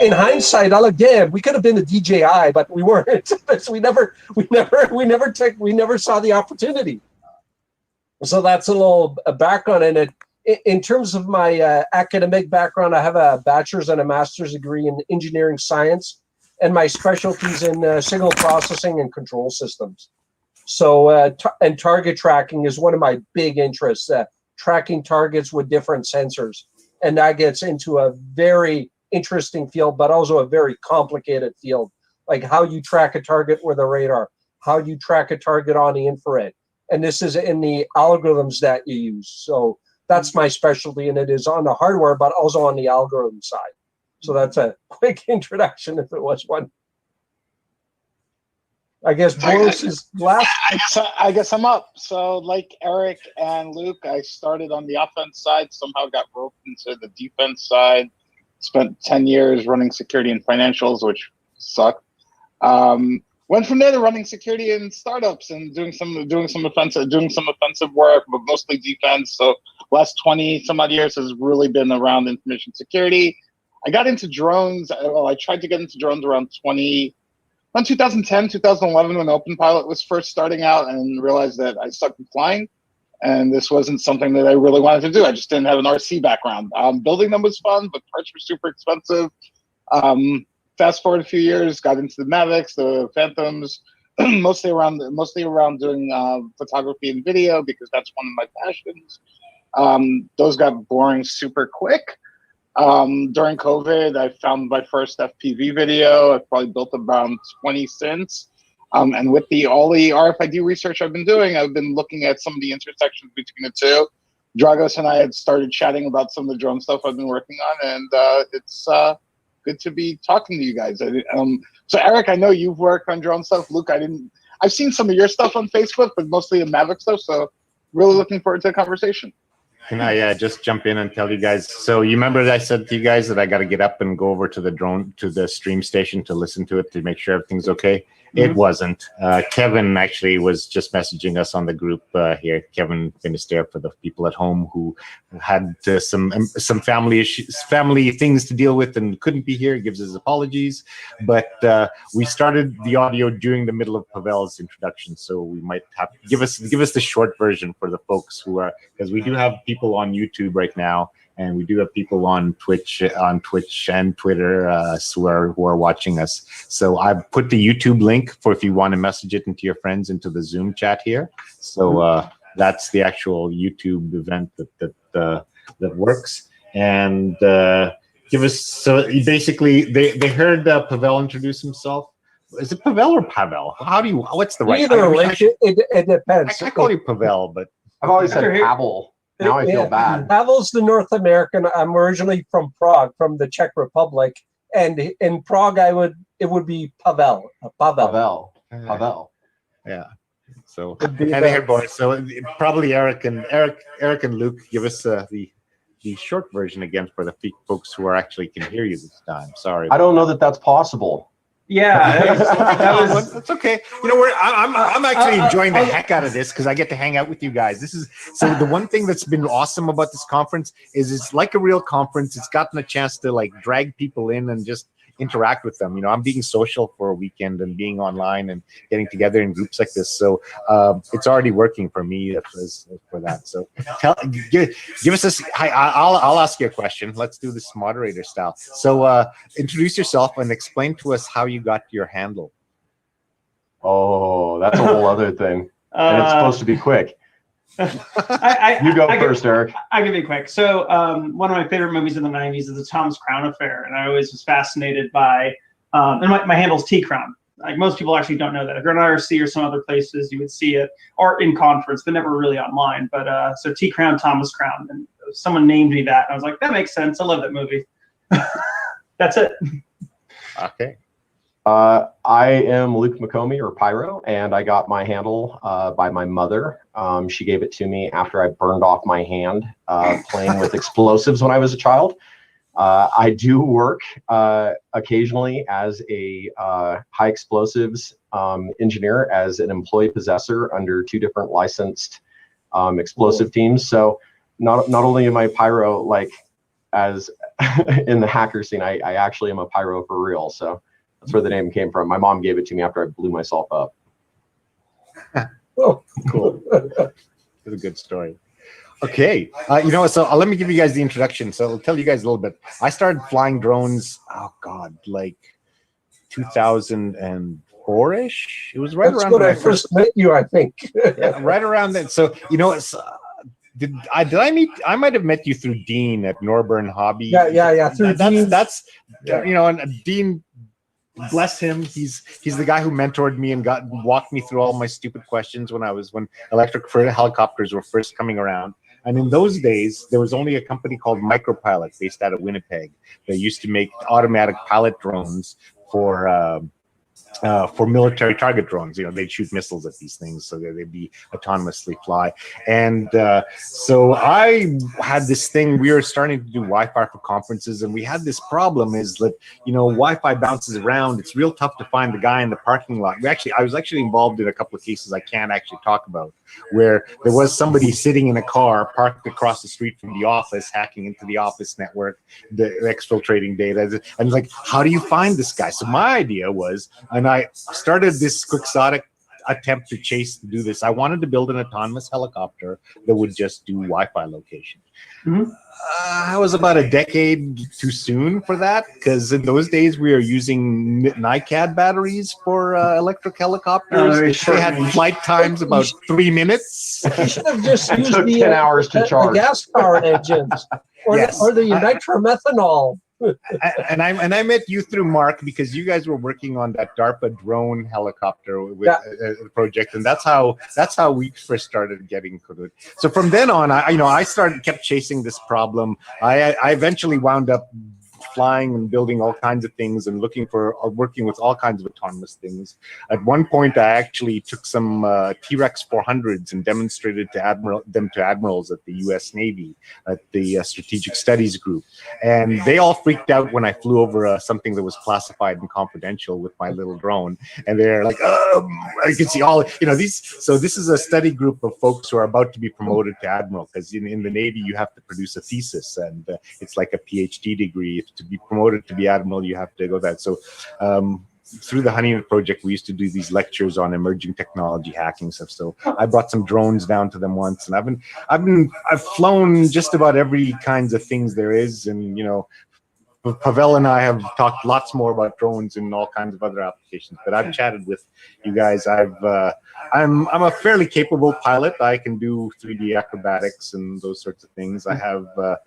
in hindsight, I look, damn, we could have been a DJI, but we weren't. we never saw the opportunity. So that's a little background in it. In terms of my academic background, I have a bachelor's and a master's degree in engineering science, and my specialties in signal processing and control systems. So, and target tracking is one of my big interests, tracking targets with different sensors. And that gets into a very interesting field, but also a very complicated field, like how you track a target with a radar, how you track a target on the infrared. And this is in the algorithms that you use. So that's my specialty, and it is on the hardware, but also on the algorithm side. So that's a quick introduction, if it was one. I guess Boris is last. I guess I'm up. So like Eric and Luke, I started on the offense side, somehow got roped into the defense side, spent 10 years running security and financials, which sucked. Went from there to running security in startups and doing some offensive work, but mostly defense. So last 20 some odd years has really been around information security. I got into drones. Well, I tried to get into drones around 2010, 2011, when OpenPilot was first starting out, and realized that I sucked at flying, and this wasn't something that I really wanted to do. I just didn't have an RC background. Building them was fun, but parts were super expensive. Fast forward a few years, got into the Mavics, the Phantoms, mostly around doing photography and video, because that's one of my passions. Those got boring super quick. During COVID, I found my first FPV video. I've probably built around 20 since. And with all the RFID research I've been doing, I've been looking at some of the intersections between the two. Dragos and I had started chatting about some of the drone stuff I've been working on, and it's good to be talking to you guys. So Eric, I know you've worked on drone stuff. Luke, I've seen some of your stuff on Facebook, but mostly the Mavic stuff. So really looking forward to the conversation. Can I just jump in and tell you guys? So you remember that I said to you guys that I got to get up and go over to the stream station to listen to it to make sure everything's okay? It wasn't. Kevin actually was just messaging us on the group here. Kevin Finisterre, for the people at home who had some family issues, family things to deal with, and couldn't be here. He gives his apologies. But we started the audio during the middle of Pavel's introduction, so we might have to give us the short version for the folks who are, because we do have people on YouTube right now, and we do have people on Twitch and Twitter who are watching us. So I've put the YouTube link for if you want to message it into your friends into the Zoom chat here. So that's the actual YouTube event that works. And give us, so basically they heard Pavel introduce himself. Is it Pavel or Pavel? What's the right? Either way, it depends. I call you Pavel, but I've always said Pavel. Now I feel bad. Pavel's the North American. I'm originally from Prague, from the Czech Republic, and in Prague it would be Pavel. Pavel. Yeah. So and I heard Boris. So probably Eric and Luke, give us the short version again for the folks who actually can hear you this time. Sorry. I don't know that that's possible. Yeah, that was that's okay. You know, I'm actually enjoying the heck out of this because I get to hang out with you guys. So the one thing that's been awesome about this conference is it's like a real conference. It's gotten a chance to like drag people in and just interact with them. You know, I'm being social for a weekend and being online and getting together in groups like this. So it's already working for me for that. So give us this. I'll ask you a question. Let's do this moderator style. So introduce yourself and explain to us how you got your handle. Oh, that's a whole other thing. And it's supposed to be quick. You go first, Eric. I can be quick. So one of my favorite movies in the 90s is the Thomas Crown Affair, and I always was fascinated by, and my handle's T Crown. Like most people actually don't know that. If you're on IRC or some other places, you would see it, or in conference, but never really online. But so T Crown, Thomas Crown, and someone named me that. And I was like, that makes sense. I love that movie. That's it. Okay. I am Luke McOmie, or Pyro, and I got my handle by my mother. She gave it to me after I burned off my hand playing with explosives when I was a child. I do work occasionally as a high explosives engineer, as an employee possessor under 2 different licensed explosive teams. So not only am I Pyro, like as in the hacker scene. I actually am a pyro for real. So that's where the name came from. My mom gave it to me after I blew myself up. Oh, Cool. That's a good story. Okay, so let me give you guys the introduction. So I'll tell you guys a little bit. I started flying drones, oh God, like 2004-ish. It was right that's around when when I first met you, I think. yeah, right around then. So, I might have met you through Dean at Norburn Hobby. Yeah. Through Dean. That's and Dean, bless him, he's the guy who mentored me and walked me through all my stupid questions when electric helicopters were first coming around. And in those days, there was only a company called Micropilot based out of Winnipeg that used to make automatic pilot drones for military target drones. They'd shoot missiles at these things so that they'd be autonomously fly. And so I had this thing, we were starting to do Wi-Fi for conferences, and we had this problem is that, Wi-Fi bounces around. It's real tough to find the guy in the parking lot. I was actually involved in a couple of cases I can't actually talk about, where there was somebody sitting in a car parked across the street from the office, hacking into the office network, exfiltrating data. And it's like, how do you find this guy? So my idea was, and I started this quixotic attempt to do this. I wanted to build an autonomous helicopter that would just do Wi-Fi location. Mm-hmm. I was about a decade too soon for that, because in those days we were using NiCad batteries for electric helicopters. They had flight times about 3 minutes. You should have just It used took the 10 hours to charge. the gas-powered engines, or Yes. the nitromethanol. And I met you through Mark, because you guys were working on that DARPA drone helicopter project, and that's how we first started getting to it. So from then on, I kept chasing this problem. I eventually wound up flying and building all kinds of things and working with all kinds of autonomous things. At one point, I actually took some T-Rex 400s and demonstrated them to admirals at the U.S. Navy at the Strategic Studies Group, and they all freaked out when I flew over something that was classified and confidential with my little drone, and they're like, I can see all these. So this is a study group of folks who are about to be promoted to admiral, because in the Navy you have to produce a thesis, and it's like a PhD degree. To be promoted to be admiral, you have to go that. So through the Honeymoon Project, we used to do these lectures on emerging technology hacking stuff. So I brought some drones down to them once, and I've flown just about every kinds of things there is, and Pavel and I have talked lots more about drones and all kinds of other applications. But I've chatted with you guys. I'm a fairly capable pilot. I can do 3D acrobatics and those sorts of things. I have a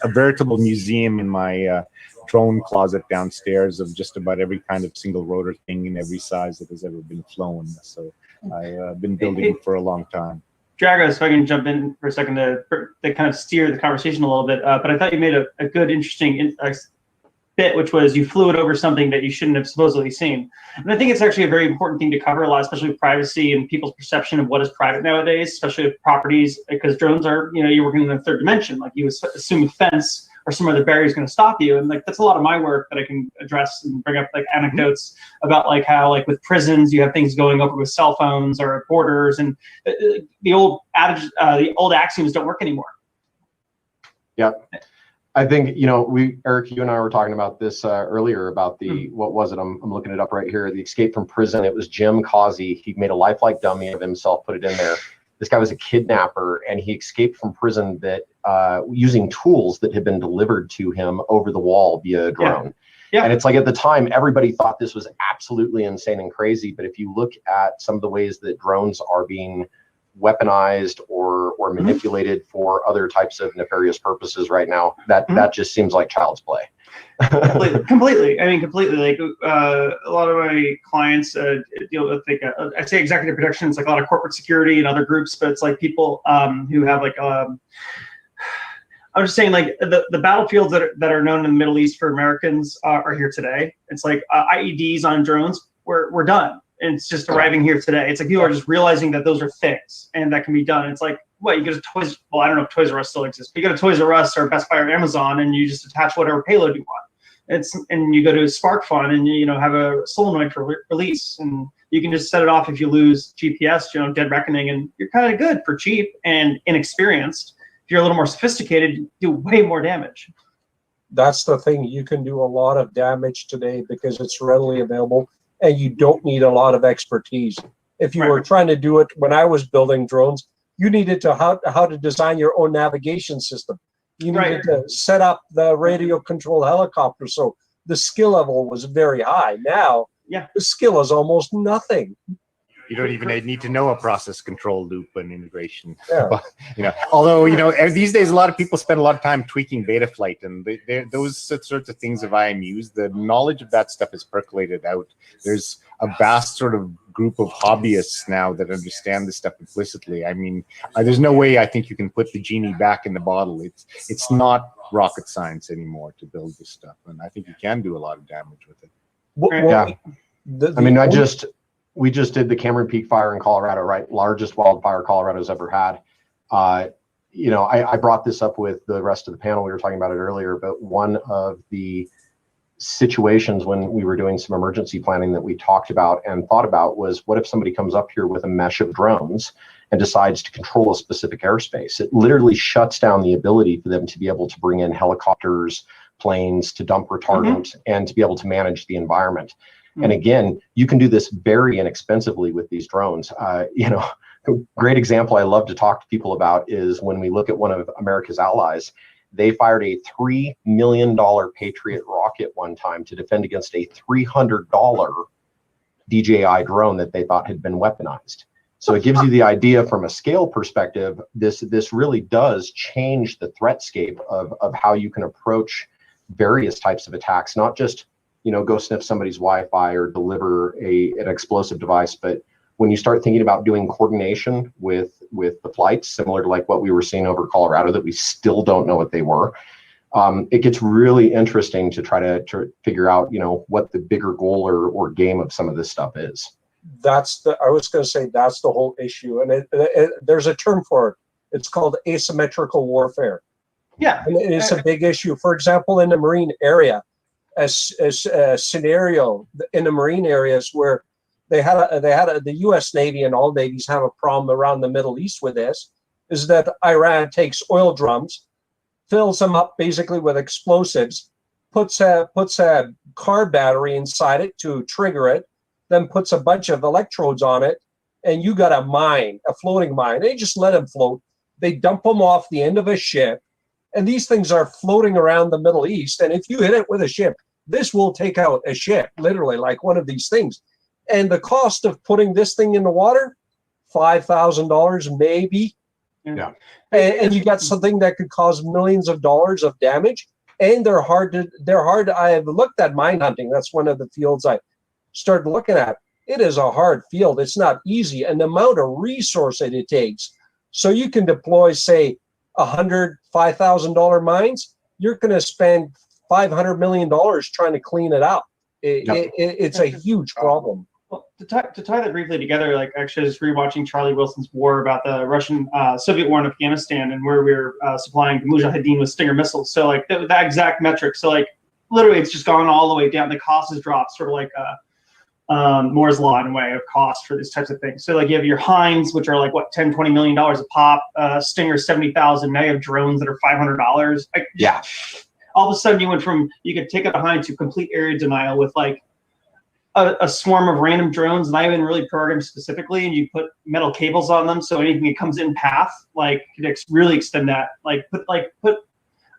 veritable museum in my drone closet downstairs of just about every kind of single rotor thing in every size that has ever been flown. So I've been building for a long time. Dragos, if I can jump in for a second to kind of steer the conversation a little bit, but I thought you made a good, interesting bit, which was you flew it over something that you shouldn't have supposedly seen. And I think it's actually a very important thing to cover a lot, especially with privacy and people's perception of what is private nowadays, especially with properties, because drones are, you're working in the third dimension. Like you assume a fence or some other barrier is going to stop you. And like, that's a lot of my work that I can address and bring up like anecdotes about like how like with prisons, you have things going over with cell phones or borders, and the old adage, the old axioms don't work anymore. Yeah. I think, Eric, you and I were talking about this earlier about what was it? I'm looking it up right here. The escape from prison. It was Jim Causey. He made a lifelike dummy of himself, put it in there. This guy was a kidnapper, and he escaped from prison that using tools that had been delivered to him over the wall via a drone. Yeah. And it's like at the time, everybody thought this was absolutely insane and crazy. But if you look at some of the ways that drones are being weaponized or manipulated for other types of nefarious purposes right now, that just seems like child's play. Completely. I mean, completely. Like a lot of my clients deal with like I say executive protection. It's like a lot of corporate security and other groups, but it's like people who have like I'm just saying like the battlefields that are known in the Middle East for Americans are here today. It's like IEDs on drones. We're done. And it's just arriving here today. It's like people are just realizing that those are things and that can be done. It's like, what, you go to Toys, well, I don't know if Toys R Us still exists, but you go to Toys R Us or Best Buy or Amazon and you just attach whatever payload you want. And you go to SparkFun and you have a solenoid for release, and you can just set it off if you lose GPS, dead reckoning, and you're kind of good for cheap and inexperienced. If you're a little more sophisticated, you do way more damage. That's the thing. You can do a lot of damage today because it's readily available, and you don't need a lot of expertise. If you were trying to do it when I was building drones, you needed to how to design your own navigation system. You needed to set up the radio control helicopter. So the skill level was very high. Now, the skill is almost nothing. You don't even need to know a process control loop and integration. Yeah. But, although, these days, a lot of people spend a lot of time tweaking Betaflight, and those sorts of things of IMUs, the knowledge of that stuff is percolated out. There's a vast sort of group of hobbyists now that understand this stuff implicitly. I mean, there's no way I think you can put the genie back in the bottle. It's not rocket science anymore to build this stuff, and I think you can do a lot of damage with it. We just did the Cameron Peak fire in Colorado, right? Largest wildfire Colorado's ever had. I brought this up with the rest of the panel. We were talking about it earlier, but one of the situations when we were doing some emergency planning that we talked about and thought about was, what if somebody comes up here with a mesh of drones and decides to control a specific airspace? It literally shuts down the ability for them to be able to bring in helicopters, planes, to dump retardant, and to be able to manage the environment. And again, you can do this very inexpensively with these drones. A great example I love to talk to people about is when we look at one of America's allies. They fired a $3 million Patriot rocket one time to defend against a $300 DJI drone that they thought had been weaponized. So it gives you the idea from a scale perspective. This really does change the threatscape of how you can approach various types of attacks, not just go sniff somebody's Wi-Fi or deliver an explosive device. But when you start thinking about doing coordination with the flights, similar to like what we were seeing over Colorado, that we still don't know what they were, it gets really interesting to try to figure out, what the bigger goal or game of some of this stuff is. I was going to say that's the whole issue. And there's a term for it. It's called asymmetrical warfare. Yeah. And it's a big issue. For example, in the Marine area, as a scenario in the Marine areas where the U.S. Navy and all navies have a problem around the Middle East with this, is that Iran takes oil drums, fills them up basically with explosives, puts a car battery inside it to trigger it, then puts a bunch of electrodes on it, and you got a floating mine. They just let them float. They dump them off the end of a ship, and these things are floating around the Middle East. And if you hit it with a ship, this will take out a ship, literally, like one of these things. And the cost of putting this thing in the water, $5,000 maybe. Yeah. And you got something that could cause millions of dollars of damage. And they're hard. I have looked at mine hunting. That's one of the fields I started looking at. It is a hard field. It's not easy. And the amount of resource that it takes. So you can deploy, say, $5,000 mines. You're going to spend $500 million trying to clean it out. It's a huge problem. Well, to tie that briefly together, like actually I was rewatching Charlie Wilson's war about the Russian-Soviet war in Afghanistan, and where we were supplying the Mujahideen with Stinger missiles. So like that exact metric. So like literally it's just gone all the way down. The cost has dropped, sort of like Moore's law in a way of cost for these types of things. So like you have your Haintz, which are like what, $10-20 million a pop. Stinger 70,000. Now you have drones that are $500. Yeah. All of a sudden you could take out a Haintz to complete area denial with like a swarm of random drones, not even really programmed specifically, and you put metal cables on them, so anything that comes in path, like, could really extend that. Like put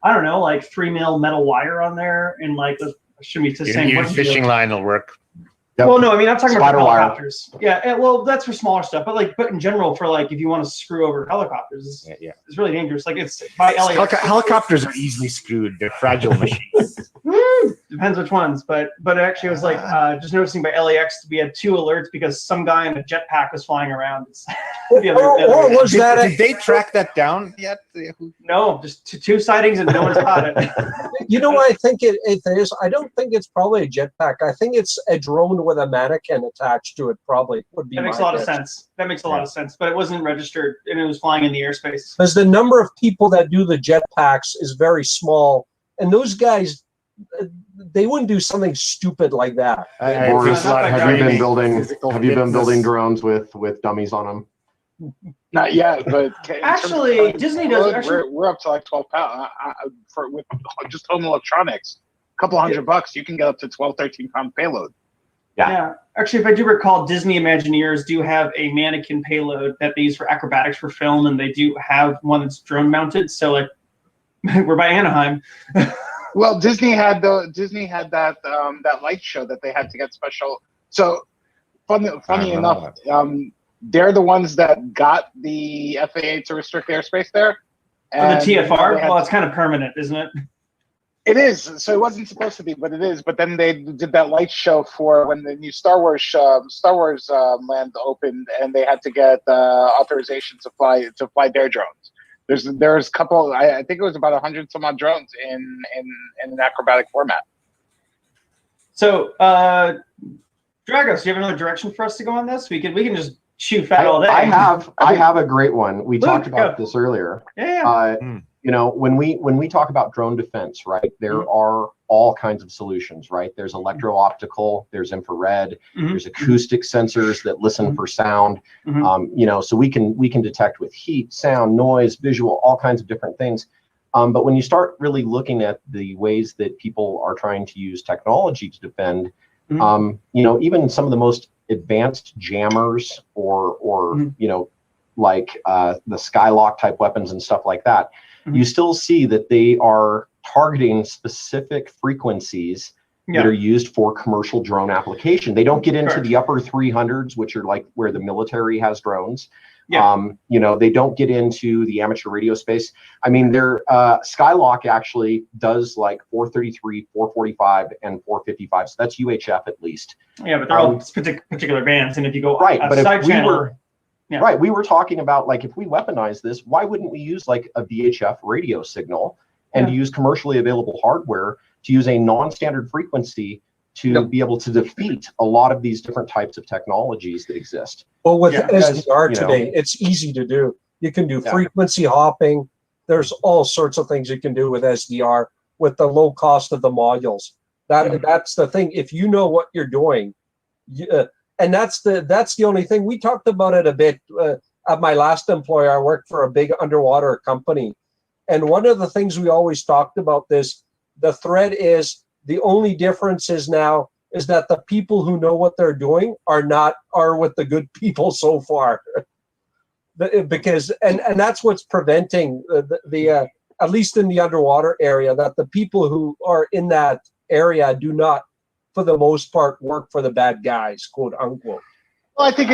I don't know, like 3 mil metal wire on there, and like shouldn't be the same. Your fishing line will work. Yep. Well, no, I mean I'm talking Spider about wire. helicopters. Yeah, well that's for smaller stuff, but in general for like if you want to screw over helicopters, it's really dangerous. Like it's by LAX. Helicopters are easily screwed. They're fragile machines. Depends which ones, but actually it was like just noticing by LAX we had 2 alerts because some guy in a jetpack was flying around. Did they track that down yet? No, just 2 sightings and no one's caught it. You know what I think it is? I don't think it's probably a jetpack. I think it's a drone with a mannequin attached to it. Probably would be. That makes a lot of sense. That makes a lot of sense. But it wasn't registered and it was flying in the airspace. Because the number of people that do the jetpacks is very small, and those guys, they wouldn't do something stupid like that. Boris, have you been building drones with dummies on them? Not yet, but Actually, Disney does. Actually, we're up to like 12 pounds with just home electronics. A couple $100, you can get up to 12, 13-pound payload. yeah. Actually, if I do recall, Disney Imagineers do have a mannequin payload that they use for acrobatics for film, and they do have one that's drone mounted. So like, we're by Anaheim. Well, Disney had that that light show that they had to get special. So funny enough, they're the ones that got the FAA to restrict airspace there. And the TFR? Well, it's kind of permanent, isn't it? It is. So it wasn't supposed to be, but it is. But then they did that light show for when the new Star Wars land opened, and they had to get authorization to fly their drones. There's a couple. I think it was about 100 some odd drones in an acrobatic format. So, Dragos, do you have another direction for us to go on this? We can just shoot fat all day. I have a great one. We talked about this earlier. Yeah. You know, when we talk about drone defense, right, there are all kinds of solutions, right? There's electro-optical, there's infrared, there's acoustic sensors that listen for sound. You know, so we can detect with heat, sound, noise, visual, all kinds of different things. But when you start really looking at the ways that people are trying to use technology to defend, you know, even some of the most advanced jammers or you know, like the Skylock type weapons and stuff like that, you still see that they are targeting specific frequencies that are used for commercial drone application. They don't get into the upper 300s, which are like where the military has drones. You know, they don't get into the amateur radio space. I mean, their Skylock actually does like 433, 445, and 455. So that's UHF at least. Yeah, but they're all particular bands. And if you go but if we channel, were right, we were talking about like if we weaponize this, why wouldn't we use like a VHF radio signal and use commercially available hardware to use a non-standard frequency to be able to defeat a lot of these different types of technologies that exist? Well, with SDR today, it's easy to do. You can do frequency hopping. There's all sorts of things you can do with SDR with the low cost of the modules. That's the thing. If you know what you're doing, and that's the only thing. We talked about it a bit at my last employer. I worked for a big underwater company, and one of the things we always talked about the thread is the only difference is now is that the people who know what they're doing are with the good people so far, because and that's what's preventing the at least in the underwater area, that the people who are in that area do not, for the most part, work for the bad guys, quote unquote. Well, I think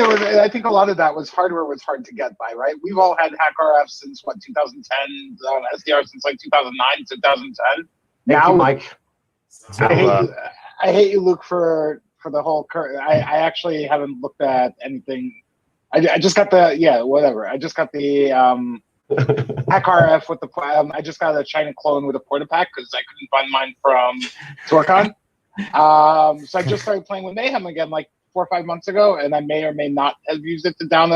a lot of that was hardware was hard to get by, right? We've all had hack RF since 2010, SDR since like 2009, 2010. Now, Mike. I hate you, Luke, for the whole current. I actually haven't looked at anything. I just got the whatever. I just got the hack RF with the. I just got a China clone with a Portapack because I couldn't find mine from Torcon. So I just started playing with Mayhem again like 4 or 5 months ago, and I may or may not have used it to down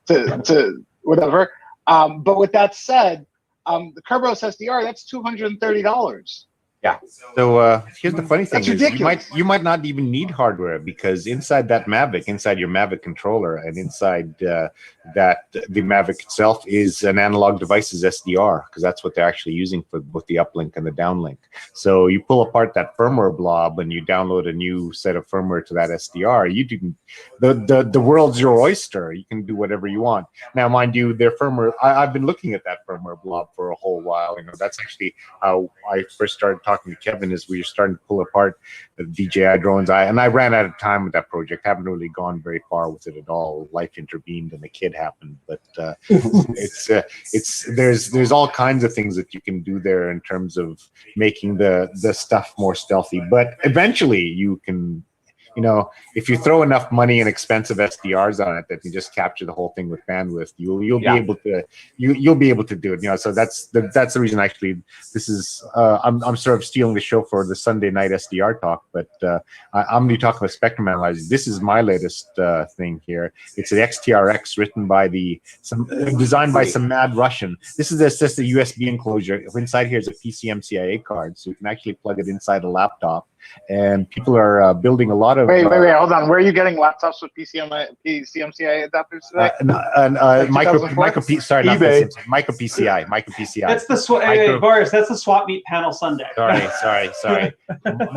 to whatever. But with that said, the Kerberos SDR, that's $230. Yeah. So here's the funny thing: is you might not even need hardware, because inside that Mavic, inside your Mavic controller, and inside the Mavic itself is an analog devices SDR, because that's what they're actually using for both the uplink and the downlink. So you pull apart that firmware blob and you download a new set of firmware to that SDR. You can the world's your oyster. You can do whatever you want. Now, mind you, their firmware. I've been looking at that firmware blob for a whole while. You know, that's actually how I first started talking to Kevin, is we were starting to pull apart the DJI drones. I ran out of time with that project. Haven't really gone very far with it at all. Life intervened and a kid happened. But there's all kinds of things that you can do there in terms of making the stuff more stealthy. But eventually you can, you know, if you throw enough money and expensive SDRs on it that you just capture the whole thing with bandwidth, you'll be able to you'll be able to do it. You know, so that's the reason. Actually, this is I'm sort of stealing the show for the Sunday night SDR talk, but I'm going to be talking about spectrum analyzers. This is my latest thing here. It's an XTRX written by designed by some mad Russian. This is just a USB enclosure. Inside here is a PCMCIA card, so you can actually plug it inside a laptop. and people are building a lot of. Wait, hold on. Where are you getting laptops with PCMCI adapters today? Micro eBay. Micro PCI. That's the Boris. That's the swap meet panel Sunday. Sorry.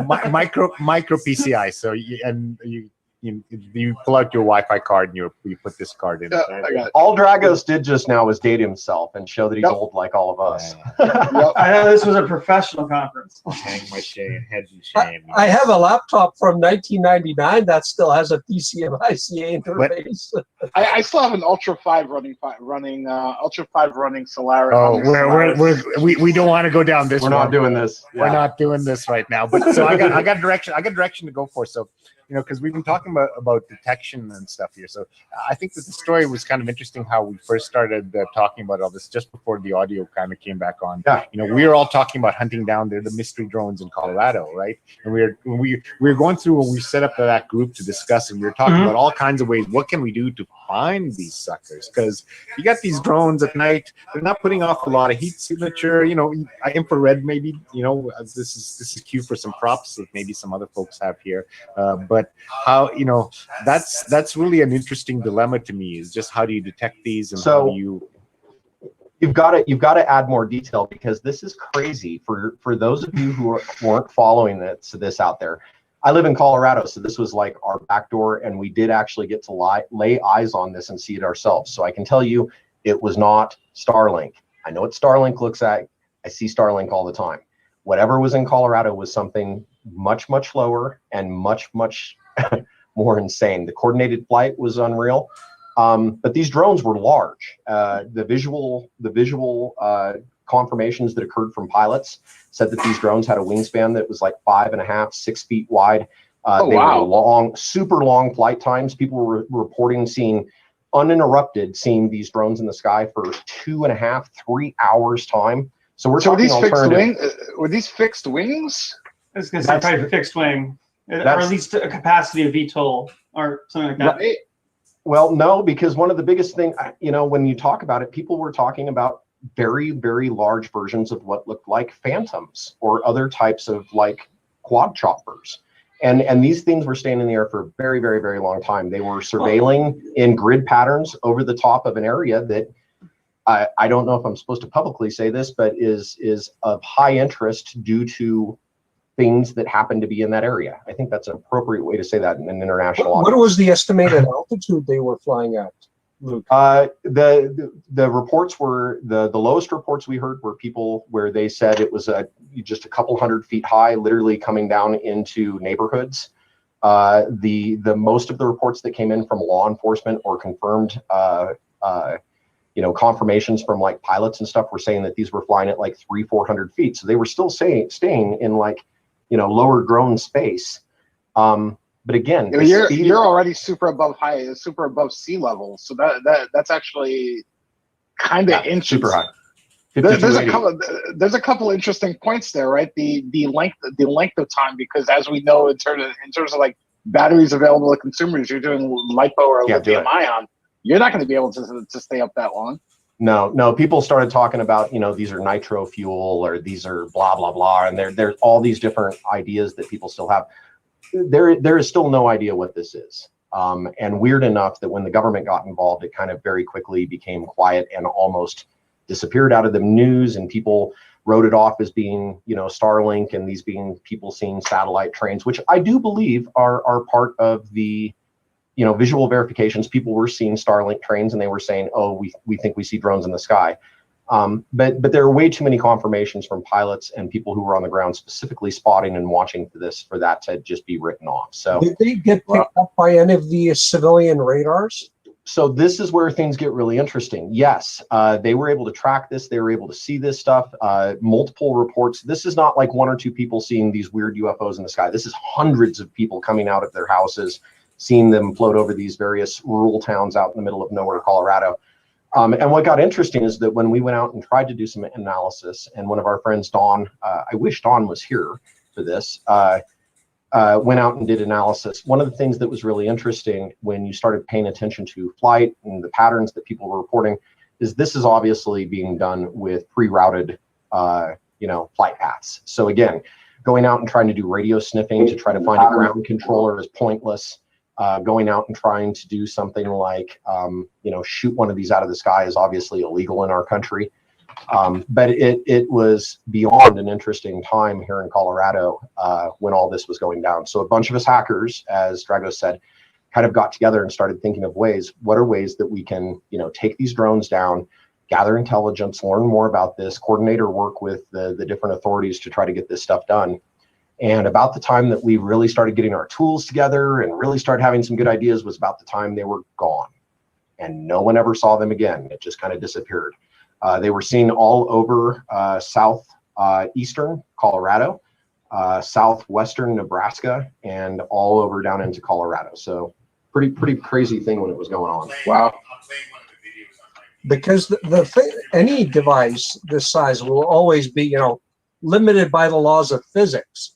Micro PCI. So you pull out your Wi-Fi card and you put this card in. I got it. All Dragos did just now was date himself and show that he's old like all of us. I know this was a professional conference. Hang my shame, head and shame. I have a laptop from 1999 that still has a PCMICA interface. I still have an Ultra 5 running Solaris. Oh, we don't want to go down this. We're not doing this. We're not doing this right now. But so I got direction to go for. So, because we've been talking about detection and stuff here. So I think that the story was kind of interesting how we first started talking about all this just before the audio kind of came back on. Yeah. We were all talking about hunting down the mystery drones in Colorado, right? And we were going through when we set up that group to discuss, and we were talking about all kinds of ways. What can we do to find these suckers? Because you got these drones at night, they're not putting off a lot of heat signature. Infrared maybe. This is cue for some props that maybe some other folks have here. But how that's really an interesting dilemma to me, is just how do you detect these, and how do you you've got to add more detail, because this is crazy for those of you who weren't following this out there. I live in Colorado, so this was like our back door, and we did actually get to lay eyes on this and see it ourselves. So I can tell you it was not Starlink. I know what Starlink looks like. I see Starlink all the time. Whatever was in Colorado was something much, much lower and much, much more insane. The coordinated flight was unreal, but these drones were large. The visual confirmations that occurred from pilots said that these drones had a wingspan that was like 5.5, 6 feet wide. They were long, super long flight times. People were reporting seeing these drones in the sky for 2.5, 3 hours time. So we're talking were these fixed wings? I was going to say probably fixed wing, or at least a capacity of VTOL or something like that. Right. Well, no, because one of the biggest things, when you talk about it, people were talking about very, very large versions of what looked like phantoms or other types of like quad choppers. And these things were staying in the air for a very, very, very long time. They were surveilling in grid patterns over the top of an area that I don't know if I'm supposed to publicly say this, but is of high interest due to things that happen to be in that area. I think that's an appropriate way to say that in an international audience. What was the estimated altitude they were flying at, Luke? The reports were, the lowest reports we heard were people where they said it was just a couple 100 feet high, literally coming down into neighborhoods. The most of the reports that came in from law enforcement or confirmed confirmations from like pilots and stuff were saying that these were flying at like 300-400 feet. So they were still staying in like, lower grown space. But again, you're already super above sea level. So that's actually kind of interesting. Super high. There's a couple interesting points there, right? The length of time, because as we know, in terms of like batteries available to consumers, you're doing LiPo or lithium ion. You're not going to be able to stay up that long. No. People started talking about, these are nitro fuel or these are blah, blah, blah. And there's all these different ideas that people still have. There is still no idea what this is. And weird enough that when the government got involved, it kind of very quickly became quiet and almost disappeared out of the news. And people wrote it off as being, Starlink, and these being people seeing satellite trains, which I do believe are part of the visual verifications. People were seeing Starlink trains and they were saying, oh, we think we see drones in the sky. But there are way too many confirmations from pilots and people who were on the ground specifically spotting and watching for that to just be written off. So did they get picked up by any of the civilian radars? So this is where things get really interesting. Yes, they were able to track this. They were able to see this stuff, multiple reports. This is not like 1 or 2 people seeing these weird UFOs in the sky. This is hundreds of people coming out of their houses, seeing them float over these various rural towns out in the middle of nowhere, Colorado. And what got interesting is that when we went out and tried to do some analysis, and one of our friends, Dawn, I wish Dawn was here for this, went out and did analysis. One of the things that was really interesting when you started paying attention to flight and the patterns that people were reporting is this is obviously being done with pre-routed, flight paths. So again, Going out and trying to do radio sniffing to try to find a ground controller is pointless. Going out and trying to do something like, shoot one of these out of the sky is obviously illegal in our country. But it was beyond an interesting time here in Colorado when all this was going down. So a bunch of us hackers, as Dragos said, kind of got together and started thinking of what are ways that we can, take these drones down, gather intelligence, learn more about this, coordinate or work with the different authorities to try to get this stuff done. And about the time that we really started getting our tools together and really started having some good ideas was about the time they were gone. And no one ever saw them again. It just kind of disappeared. They were seen all over southeastern Colorado, southwestern Nebraska, and all over down into Colorado. So pretty crazy thing when it was going on. Wow. Because any device this size will always be, limited by the laws of physics.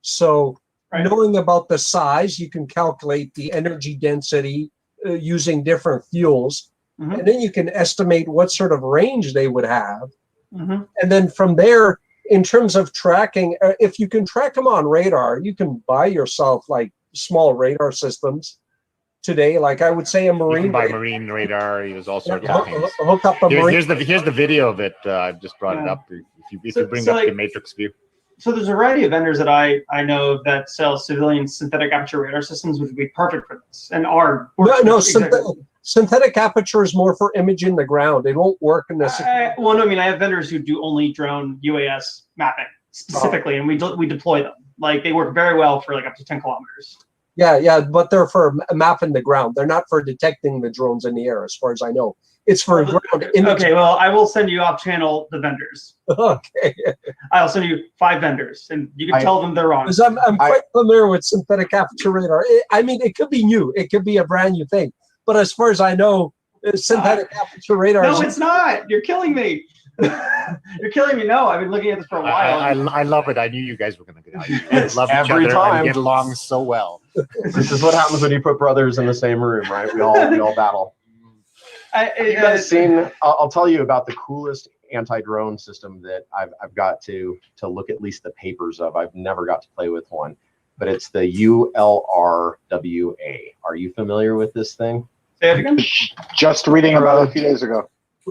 So knowing about the size, you can calculate the energy density using different fuels. Mm-hmm. And then you can estimate what sort of range they would have. Mm-hmm. And then from there, in terms of tracking, if you can track them on radar, you can buy yourself like small radar systems today. Like I would say a marine. You can buy marine radar. He was all sorts of things. Hook up a marine. Here's the video of it. I've just brought it up. If you bring up the matrix view. So there's a variety of vendors that I know that sell civilian synthetic aperture radar systems, which would be perfect for this and are. Synthetic aperture is more for imaging the ground. They won't work in this. I have vendors who do only drone UAS mapping specifically, and we deploy them. Like they work very well for like up to 10 kilometers. Yeah, but they're for mapping the ground. They're not for detecting the drones in the air, as far as I know. It's for ground imaging. Okay, well, I will send you off channel the vendors. Okay. I'll send you 5 vendors, and you can tell them they're wrong. Because I'm quite familiar with synthetic aperture radar. It could be new. It could be a brand new thing. But as far as I know, synthetic aperture radar. No, it's not. You're killing me. You're killing me. No, I've been looking at this for a while. I love it. I knew you guys were going to get out. Love every each other time. and get along so well. This is what happens when you put brothers in the same room, right? We all battle. You guys seen? I'll tell you about the coolest anti-drone system that I've got to look at least the papers of. I've never got to play with one, but it's the ULRWA. Are you familiar with this thing? Say it again. Just reading about it a few days ago.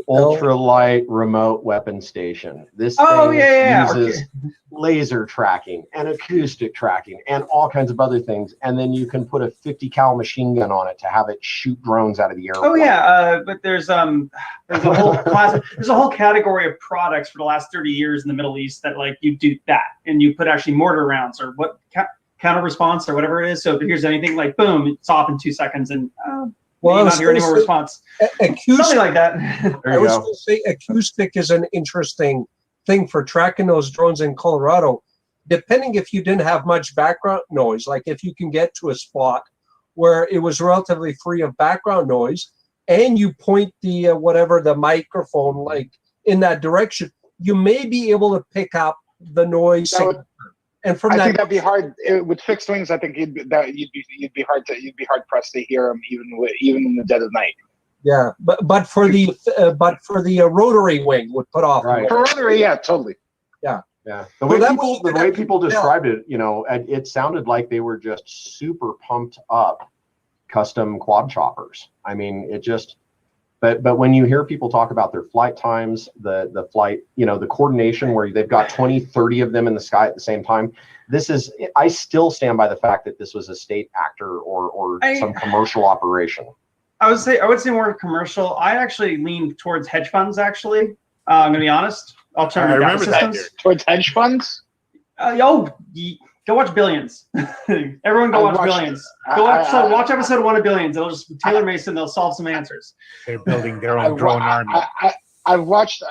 Ultralight remote weapon station. This thing uses laser tracking and acoustic tracking and all kinds of other things. And then you can put a 50 cal machine gun on it to have it shoot drones out of the air. Oh yeah, but there's a whole class. There's a whole category of products for the last 30 years in the Middle East that like you do that and you put actually mortar rounds or what counter response or whatever it is. So if here's anything like boom, it's off in 2 seconds and. Well, not hear any more response. Something like that. I was going to say acoustic is an interesting thing for tracking those drones in Colorado. Depending if you didn't have much background noise, like if you can get to a spot where it was relatively free of background noise, and you point the the microphone like in that direction, you may be able to pick up the noise. And from I think that'd be hard with fixed wings. I think you'd be hard pressed to hear them even in the dead of night. Yeah, but for the rotary wing would put off. Right. For rotary, yeah, totally. Yeah. The way people described it, it sounded like they were just super pumped up custom quad choppers. I mean, it just. But when you hear people talk about their flight times, the flight, the coordination where they've got 20, 30 of them in the sky at the same time, I still stand by the fact that this was a state actor or some commercial operation. I would say more commercial. I actually lean towards hedge funds, actually. I'm going to be honest. Alternative data systems. Towards hedge funds? Go watch Billions. Everyone go watch Billions. Watch episode 1 of Billions. It'll just Taylor Mason. They'll solve some answers. They're building their own drone army. I've watched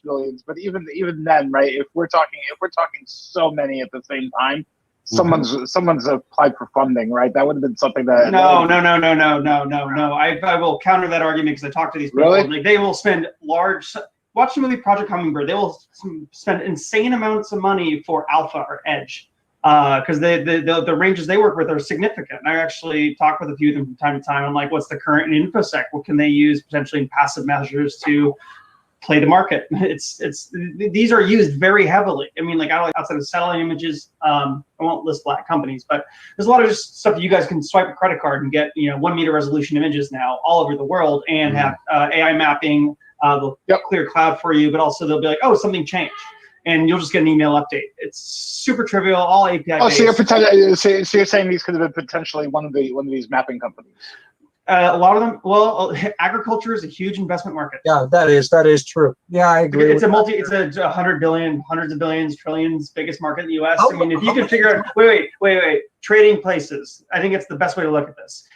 Billions, but even then, right? If we're talking so many at the same time, someone's applied for funding, right? That would have been something that. No. I will counter that argument because I talked to these people. Really? Like they will spend large. Watch the movie Project Hummingbird. They will spend insane amounts of money for Alpha or Edge. Because the ranges they work with are significant. I actually talk with a few of them from time to time. I'm like, what's the current in InfoSec? What can they use potentially in passive measures to play to market. These are used very heavily. I mean, like outside of satellite images, I won't list black companies, but there's a lot of just stuff that you guys can swipe a credit card and get, 1 meter resolution images now all over the world, and have AI mapping. They'll clear cloud for you, but also they'll be like, oh, something changed, and you'll just get an email update. It's super trivial, all API based. Oh, so you're saying these could have been potentially one of these mapping companies? A lot of them. Well, agriculture is a huge investment market. Yeah, that is true. Yeah, I agree. It's a 100 billion, hundreds of billions, trillions, biggest market in the U.S. I mean, if you can figure out, wait, trading places. I think it's the best way to look at this.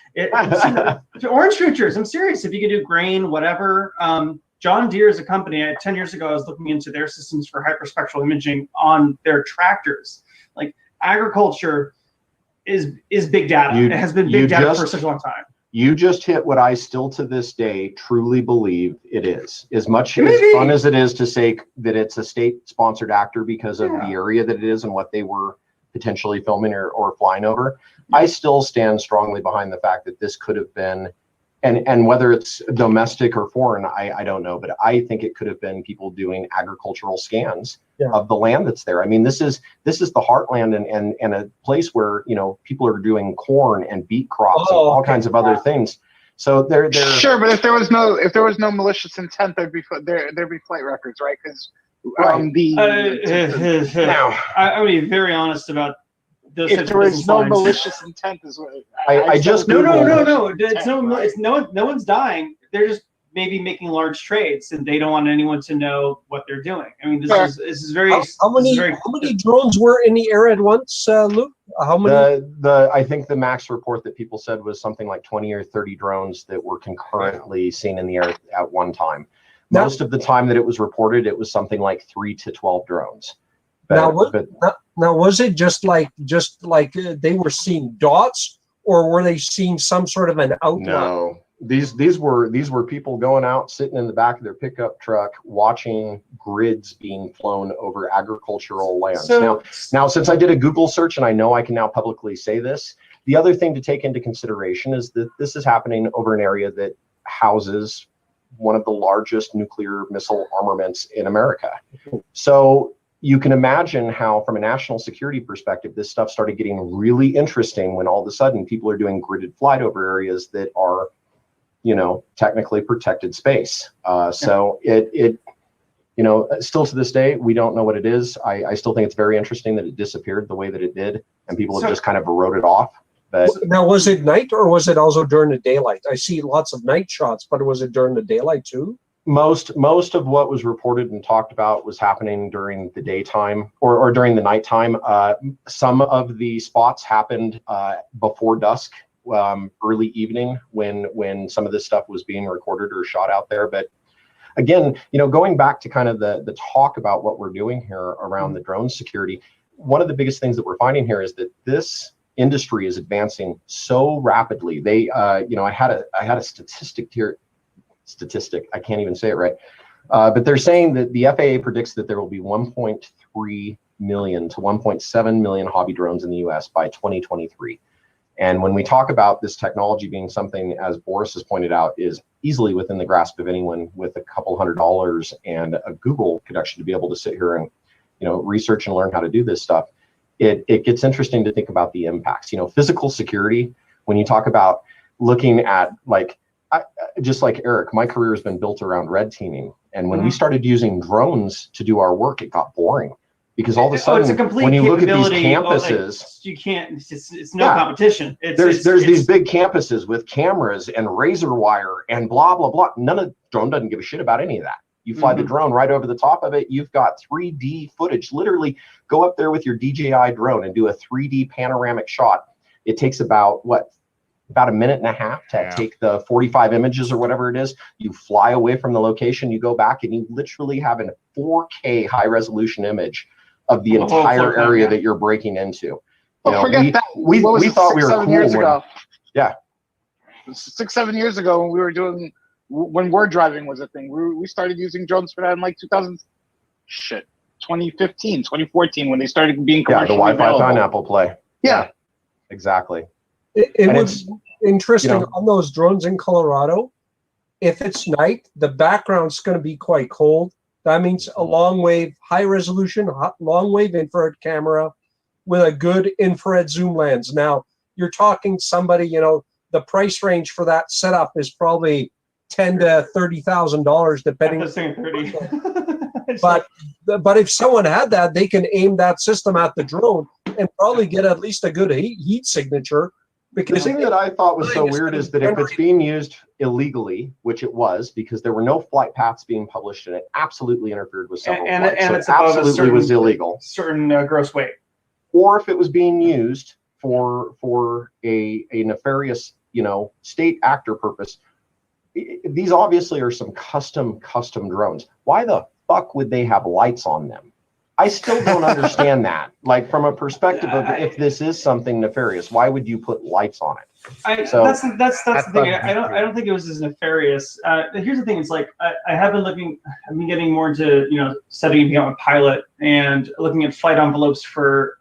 Orange futures. I'm serious. If you can do grain, whatever. John Deere is a company. 10 years ago, I was looking into their systems for hyperspectral imaging on their tractors. Like, agriculture is big data. It has been big data for such a long time. You just hit what I still to this day truly believe it is. As much as fun as it is to say that it's a state-sponsored actor because of the area that it is and what they were potentially filming or flying over, I still stand strongly behind the fact that this could have been, and whether it's domestic or foreign, I don't know, but I think it could have been people doing agricultural scans of the land that's there. I mean, this is the heartland and a place where people are doing corn and beet crops and all kinds of other things. So they're sure, but if there was no malicious intent, there'd be flight records, right? Because now I'm gonna be very honest about. If there is no malicious intent, is what I just no. It's no one's dying. They're just maybe making large trades, and they don't want anyone to know what they're doing. I mean, this is very. How many drones were in the air at once, Luke? How many? I think the max report that people said was something like 20 or 30 drones that were concurrently seen in the air at one time. Most of the time that it was reported, it was something like 3 to 12 drones. Now was it just like they were seeing dots, or were they seeing some sort of an outline? No, these were people going out, sitting in the back of their pickup truck, watching grids being flown over agricultural lands. Now, since I did a Google search and I know I can now publicly say this, the other thing to take into consideration is that this is happening over an area that houses one of the largest nuclear missile armaments in America. So you can imagine how, from a national security perspective, this stuff started getting really interesting when all of a sudden people are doing gridded flight over areas that are, technically protected space. So it still to this day, we don't know what it is. I still think it's very interesting that it disappeared the way that it did, and people have just kind of wrote it off. But now, was it night or was it also during the daylight? I see lots of night shots, but was it during the daylight too? Most of what was reported and talked about was happening during the daytime or during the nighttime. Some of the spots happened before dusk, early evening, when some of this stuff was being recorded or shot out there. But again, going back to kind of the talk about what we're doing here around the drone security, one of the biggest things that we're finding here is that this industry is advancing so rapidly. I had a statistic here. I can't even say it right, but they're saying that the FAA predicts that there will be 1.3 million to 1.7 million hobby drones in the US by 2023. And when we talk about this technology being something, as Boris has pointed out, is easily within the grasp of anyone with a couple $100 and a Google connection to be able to sit here and research and learn how to do this stuff, it gets interesting to think about the impacts. Physical security, when you talk about looking at just like Eric, my career has been built around red teaming. And when we started using drones to do our work, it got boring because all of a sudden, when you look at these campuses, you can't, it's no competition. There's these big campuses with cameras and razor wire and blah, blah, blah. Drone doesn't give a shit about any of that. You fly the drone right over the top of it. You've got 3D footage. Literally go up there with your DJI drone and do a 3D panoramic shot. It takes about a minute and a half to take the 45 images or whatever it is. You fly away from the location, you go back, and you literally have a 4K high resolution image of the entire area that you're breaking into. Forget that. We thought we were cool. 7 years ago. Yeah. 6-7 years ago, when we were doing, when word driving was a thing, we started using drones for that in 2015, 2014, when they started being commercially the Wi-Fi available. pineapple play. Yeah. Exactly. It was interesting on those drones in Colorado. if it's night, the background's going to be quite cold. That means a long wave, high resolution, long wave infrared camera with a good infrared zoom lens. Now, you're talking somebody, the price range for that setup is probably $10,000 to $30,000, depending. I'm saying 30. But if someone had that, they can aim that system at the drone and probably get at least a good heat signature. Because the thing that I thought was so weird is that if it's being used illegally, which it was, because there were no flight paths being published, and it absolutely interfered with several flights, and so it's it absolutely was illegal. Certain gross weight. Or if it was being used for a nefarious, state actor purpose, these obviously are some custom drones. Why the fuck would they have lights on them? I still don't understand that. Like, from a perspective of if this is something nefarious, why would you put lights on it? That's the thing. I don't think it was as nefarious. Here's the thing. It's like I've been getting more into studying to become a pilot and looking at flight envelopes for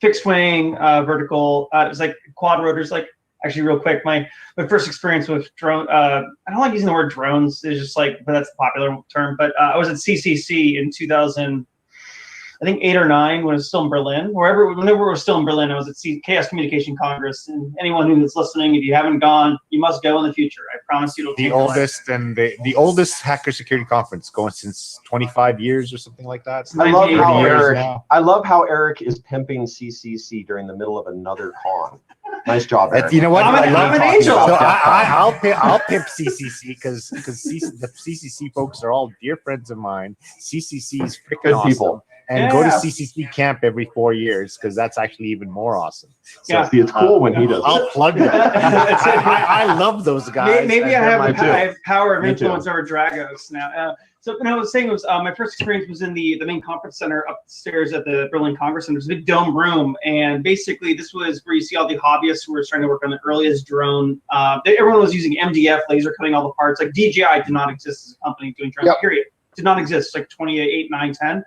fixed wing, vertical. It's like quad rotors. Like, actually, real quick, my first experience with drone. I don't like using the word drones. It's just like, but that's the popular term. But I was at CCC in 2000, I think 8 or 9, when it was still in Berlin. Whenever it was still in Berlin, I was at Chaos Communication Congress. And anyone who's listening, if you haven't gone, you must go in the future. I promise you, it'll the oldest and the oldest hacker security conference, going since 25 years or something like that. I love how Eric is pimping CCC during the middle of another con. Nice job, Eric. You know what? I'm an angel. So I'll pimp CCC because the CCC folks are all dear friends of mine. CCC is freaking awesome. People. And go to CCC camp every 4 years, because that's actually even more awesome. So it's cool when he does. I'll plug that. I love those guys. Maybe I have power of influence over Dragos now. So what I was saying was my first experience was in the main conference center upstairs at the Berlin Congress Center. It was a big dome room, and basically this was where you see all the hobbyists who were starting to work on the earliest drone. Everyone was using MDF, laser cutting all the parts. Like, DJI did not exist as a company doing drones. Period. Did not exist. Like 28, 9, 10.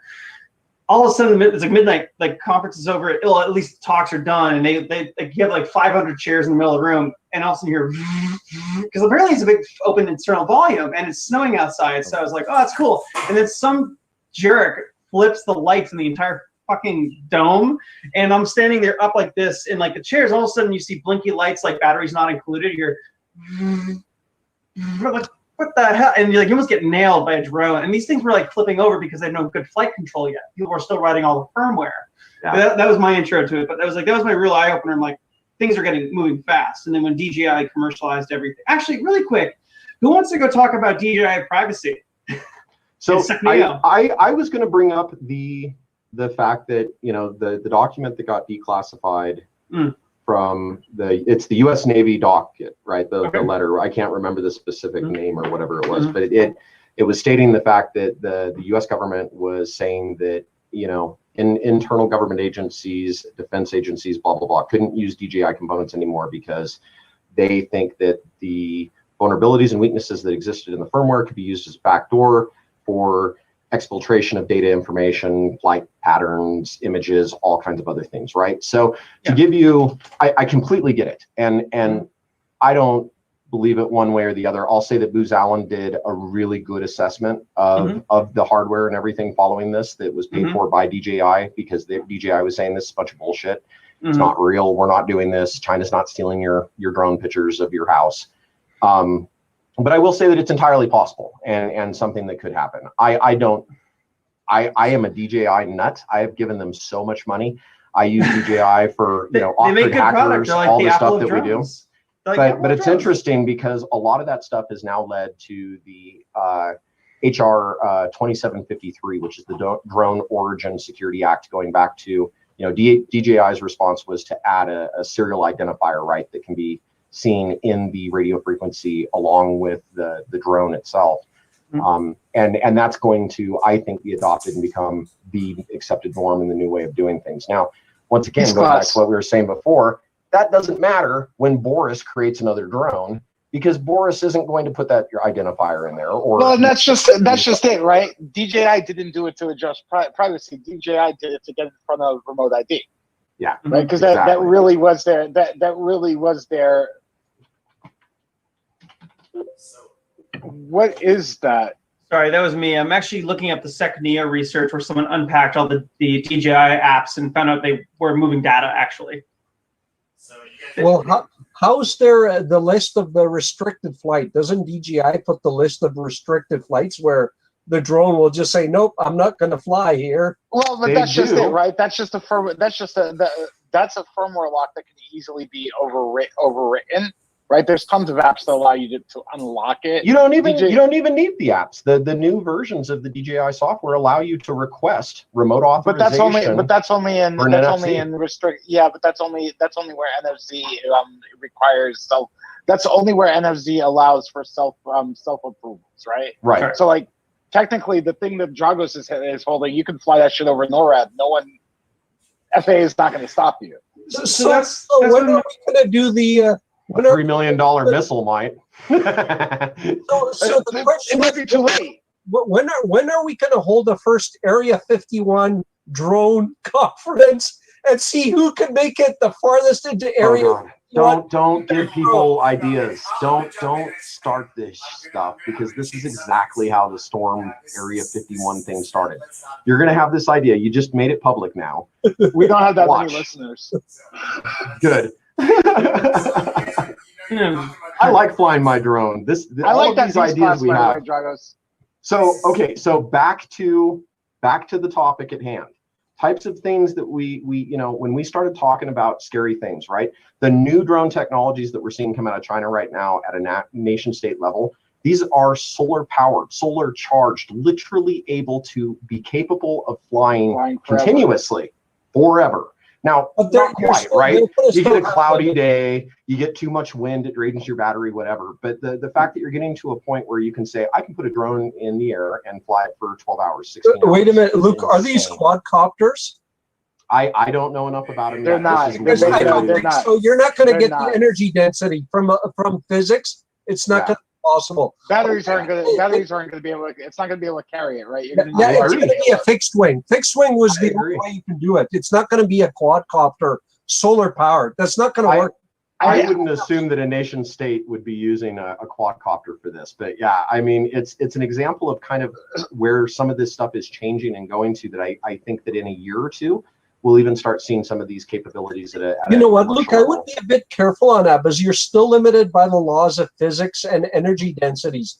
All of a sudden, it's like midnight, like conference is over, at least talks are done, and they you have like 500 chairs in the middle of the room, and all of a sudden you hear, because apparently it's a big open internal volume, and it's snowing outside, so I was like, oh, that's cool. And then some jerk flips the lights in the entire fucking dome, and I'm standing there up like this in like the chairs, all of a sudden you see blinky lights, like batteries not included, you're like, what the hell? And you almost get nailed by a drone. And these things were like flipping over because they had no good flight control yet. People were still writing all the firmware. Yeah. That was my intro to it. But that was my real eye opener. I'm like, things are moving fast. And then when DJI commercialized everything, actually, really quick, who wants to go talk about DJI privacy? So I was going to bring up the fact that the document that got declassified. From it's the U.S. Navy docket, right? The letter. I can't remember the specific name or whatever it was, but it was stating the fact that the U.S. government was saying that in internal government agencies, defense agencies, blah blah blah, couldn't use DJI components anymore because they think that the vulnerabilities and weaknesses that existed in the firmware could be used as a backdoor for exfiltration of data information, flight patterns, images, all kinds of other things, right? So to give you, I completely get it. And I don't believe it one way or the other. I'll say that Booz Allen did a really good assessment of the hardware and everything following this that was paid for by DJI, because DJI was saying this is a bunch of bullshit. It's not real. We're not doing this. China's not stealing your drone pictures of your house. But I will say that it's entirely possible and something that could happen. I am a DJI nut. I have given them so much money. I use DJI for off-grid hackers, all the stuff that we do. But it's interesting because a lot of that stuff has now led to the HR 2753, which is the Drone Origin Security Act, going back to DJI's response was to add a serial identifier, right, that can be seen in the radio frequency along with the drone itself. And that's going to, I think, be adopted and become the accepted norm in the new way of doing things. Now, once again, going back to what we were saying before, that doesn't matter when Boris creates another drone, because Boris isn't going to put that identifier in there. Well, and that's just it, right? DJI didn't do it to address privacy. DJI did it to get in front of remote ID. Yeah, right. Because that really was their What is that? Sorry, that was me. I'm actually looking up the SecNeo research where someone unpacked all the DJI apps and found out they were moving data, actually. Well, how's there the list of the restricted flight? Doesn't DJI put the list of restricted flights where the drone will just say, nope, I'm not going to fly here? Well, but that's just it, right? That's just a firmware. That's a firmware lock that can easily be overwritten. Right, there's tons of apps that allow you to unlock it. You don't even need the apps. The new versions of the DJI software allow you to request remote authorization. But that's only in restrict. Yeah, but that's only where NFC requires self. That's only where NFC allows for self approvals. Right. Right. So like technically, the thing that Dragos is holding, you can fly that shit over NORAD. No one, FAA is not going to stop you. So when are we going to do the? A $3 million missile might. So the question it might be too late. When are we going to hold the first Area 51 drone conference and see who can make it the farthest into Area? Don't give people ideas. Don't start this stuff, because this is exactly how the Storm Area 51 thing started. You're going to have this idea. You just made it public now. We don't have that many listeners. Good. I like flying my drone. I like these ideas we have. So okay, so back to the topic at hand. Types of things that we when we started talking about scary things, right? The new drone technologies that we're seeing come out of China right now at a nation state level, these are solar powered, solar charged, literally able to be capable of flying continuously forever. Now, not quite, right? You get a cloudy day, you get too much wind, it drains your battery, whatever. But the fact that you're getting to a point where you can say, I can put a drone in the air and fly it for 12 hours, 16 hours. Wait a minute, Luke, are these quadcopters? I don't know enough about them. They're not. I don't think so. You're not going to get the energy density from physics. It's not going to be possible. Batteries aren't going to be able to, it's not going to be able to carry it, right? It's going to be a fixed wing. Fixed wing was the only way you can do it. It's not going to be a quadcopter, solar powered. That's not going to work. I wouldn't assume that a nation state would be using a quadcopter for this, but yeah, I mean, it's an example of kind of where some of this stuff is changing and going to, that I think that in a year or two, we'll even start seeing some of these capabilities at you know what, Luke, I would be a bit careful on that, because you're still limited by the laws of physics and energy densities.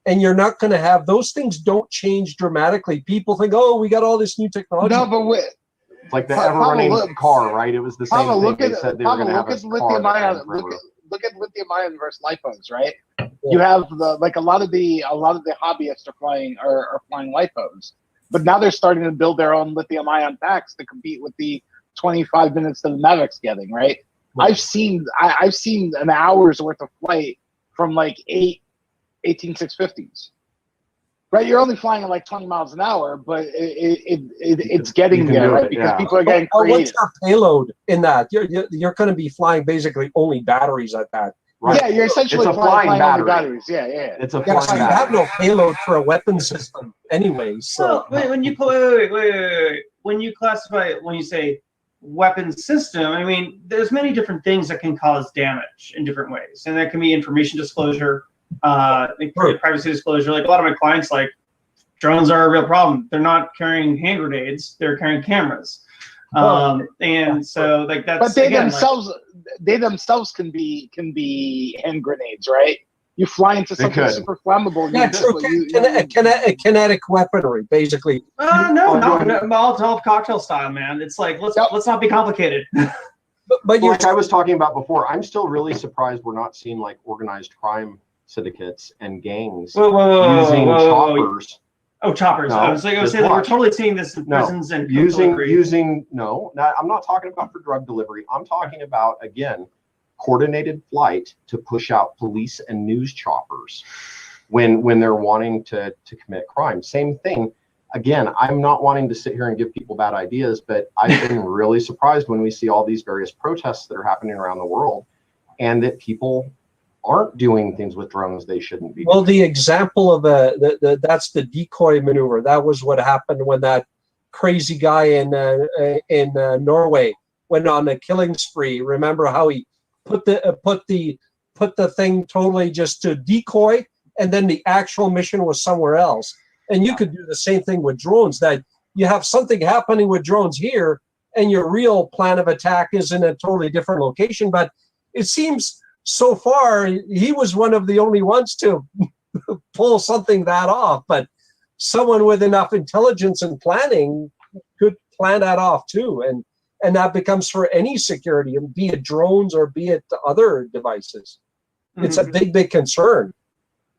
And you're not going to have, those things don't change dramatically. People think, oh, we got all this new technology. No, but it's like the ever-running car, right? It was the same thing. They said they were going to have a car. Look at lithium-ion versus lipos, right? Yeah. You have a lot of the hobbyists are flying lipos. But now they're starting to build their own lithium-ion packs to compete with the 25 minutes that the Mavic's getting, right? I've seen an hour's worth of flight from like 18650s. Right, you're only flying at like 20 miles an hour, but it's getting there, right? Because people are getting creative. What's your payload in that? You're going to be flying basically only batteries at that. Right. Yeah, you're essentially flying batteries. Yeah. It's a flying battery. You have no payload for a weapon system anyway. So when you when you classify, when you say weapon system, I mean, there's many different things that can cause damage in different ways, and that can be information disclosure, privacy disclosure. Like a lot of my clients, like, drones are a real problem. They're not carrying hand grenades; they're carrying cameras. And so like that's. But they themselves can be hand grenades, right? You fly into something super flammable. Yeah, true. Kinetic weaponry, basically. No, Molotov cocktail style, man. It's like let's not be complicated. But like I was talking about before, I'm still really surprised we're not seeing like organized crime syndicates and gangs using choppers. Oh, choppers! No, I was saying we're totally seeing this in prisons and using. No, I'm not talking about for drug delivery. I'm talking about, again, coordinated flight to push out police and news choppers when they're wanting to commit crime. Same thing. Again, I'm not wanting to sit here and give people bad ideas, but I've been really surprised when we see all these various protests that are happening around the world, and that people aren't doing things with drones they shouldn't be. Well, the example of that's the Decoy Maneuver. That was what happened when that crazy guy in Norway went on a killing spree. Remember how he put the put the thing totally just to decoy, and then the actual mission was somewhere else. And you could do the same thing with drones, that you have something happening with drones here, and your real plan of attack is in a totally different location. But it seems so far he was one of the only ones to pull something that off. But someone with enough intelligence and planning could plan that off too. And that becomes for any security, be it drones or be it other devices. It's a big, big concern.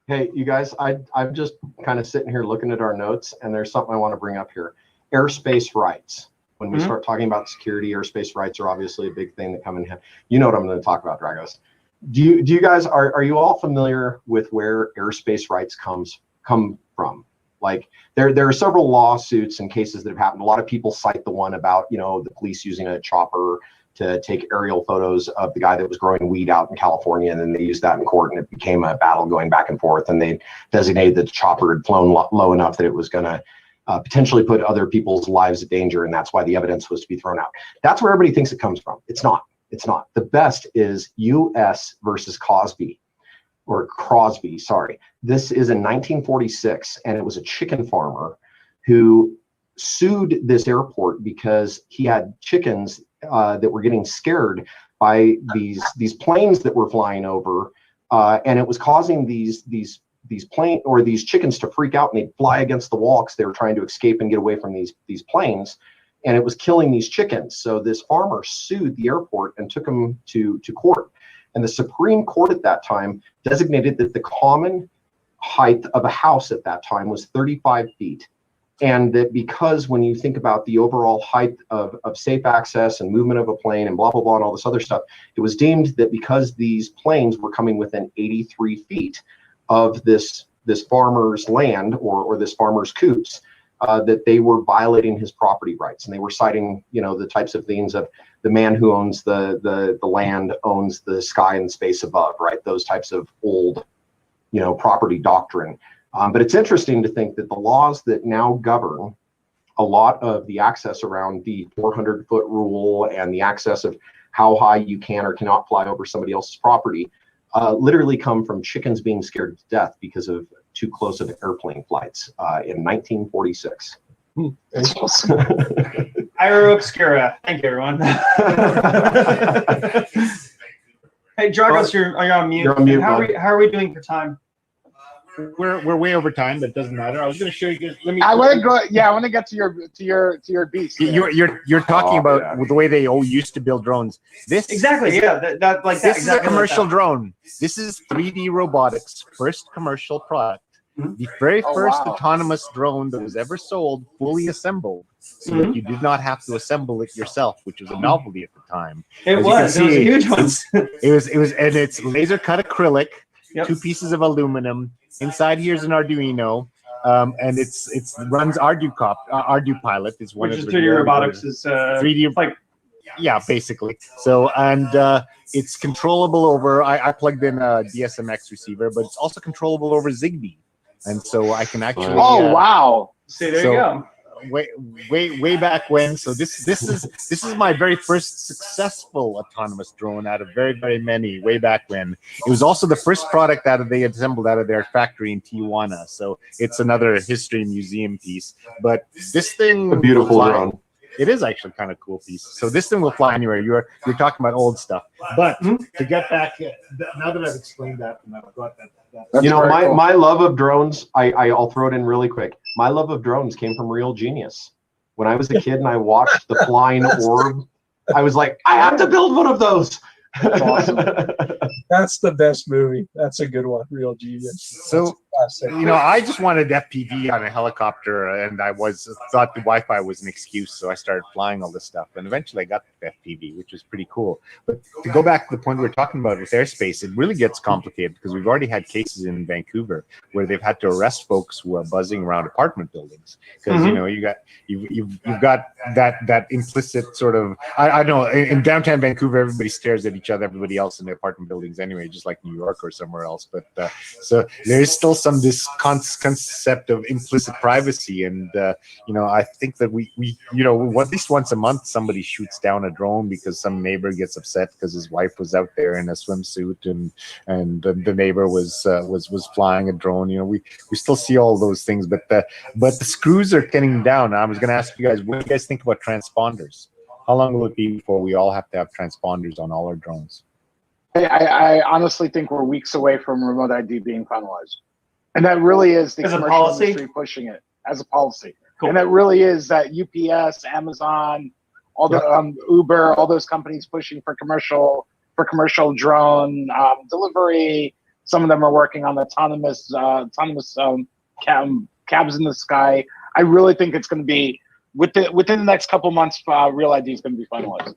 Hey, you guys, I'm just kind of sitting here looking at our notes, and there's something I want to bring up here. Airspace rights. When we start talking about security, airspace rights are obviously a big thing that come in hand. You know what I'm going to talk about, Dragos. Do you guys, are you all familiar with where airspace rights come from? Like there are several lawsuits and cases that have happened. A lot of people cite the one about, you know, the police using a chopper to take aerial photos of the guy that was growing weed out in California, and then they used that in court, and it became a battle going back and forth, and they designated that the chopper had flown low enough that it was going to potentially put other people's lives at danger, and that's why the evidence was to be thrown out. That's where everybody thinks it comes from. It's not. It's not. The best is U.S. versus Crosby. Sorry. This is in 1946, and it was a chicken farmer who sued this airport because he had chickens that were getting scared by these planes that were flying over, and it was causing these chickens to freak out, and they'd fly against the wall because they were trying to escape and get away from these planes, and it was killing these chickens. So this farmer sued the airport and took them to court. And the Supreme Court at that time designated that the common height of a house at that time was 35 feet. And that because when you think about the overall height of safe access and movement of a plane and blah, blah, blah, and all this other stuff, it was deemed that because these planes were coming within 83 feet of this farmer's land or this farmer's coops, that they were violating his property rights. And they were citing, you know, the types of things of the man who owns the land owns the sky and space above, right? Those types of old, you know, property doctrine. But it's interesting to think that the laws that now govern a lot of the access around the 400-foot rule and the access of how high you can or cannot fly over somebody else's property literally come from chickens being scared to death because of too close of airplane flights in 1946. That's awesome. Iro Obscura. Thank you, everyone. Hey, Dragos, you're on mute. You're on mute, how are we doing for time? We're way over time, but it doesn't matter. I was going to show you guys. I want to go. Yeah, I want to get to your beast. You're talking about the way they all used to build drones. This is a commercial drone. This is 3D Robotics' first commercial product. The very first autonomous drone that was ever sold, fully assembled, so that you did not have to assemble it yourself, which was a novelty at the time. It was a huge one. It was, and it's laser cut acrylic, 2 pieces of aluminum. Inside here's an Arduino, and it runs Ardu Pilot is one which of is the 3D Robotics is 3D like. Yeah, basically. So, and it's controllable over. I plugged in a DSMX receiver, but it's also controllable over Zigbee. And so I can actually. Oh wow! See, there you go. Way back when. So this is my very first successful autonomous drone out of very, very many way back when. It was also the first product they assembled out of their factory in Tijuana. So it's another history museum piece. But this thing, a beautiful drone. It is actually kind of a cool piece. So this thing will fly anywhere. You're talking about old stuff. But to get back, now that I've explained that, and I've got that. You know, my love of drones, I'll throw it in really quick. My love of drones came from Real Genius. When I was a kid and I watched the flying orb, I was like, I have to build one of those. That's awesome. That's the best movie. That's a good one. Real Genius. So, you know, I just wanted FPV on a helicopter, and I thought the Wi-Fi was an excuse, so I started flying all this stuff, and eventually I got the FPV, which was pretty cool. But to go back to the point we were talking about with airspace, it really gets complicated because we've already had cases in Vancouver where they've had to arrest folks who are buzzing around apartment buildings because you know you've got that implicit sort of I know in downtown Vancouver everybody stares at each other, everybody else in the apartment buildings anyway, just like New York or somewhere else. But so there is still some on this concept of implicit privacy, and I think that we at least once a month somebody shoots down a drone because some neighbor gets upset because his wife was out there in a swimsuit and the neighbor was flying a drone. We still see all those things, but the screws are getting down. I was going to ask you guys, what do you guys think about transponders? How long will it be before we all have to have transponders on all our drones? I honestly think we're weeks away from remote ID being finalized, and that really is the commercial industry pushing it as a policy. Cool. And that really is that UPS, Amazon, all the Uber, all those companies pushing for commercial drone delivery. Some of them are working on autonomous cabs in the sky. I really think it's going to be within the next couple months. Real ID is going to be finalized.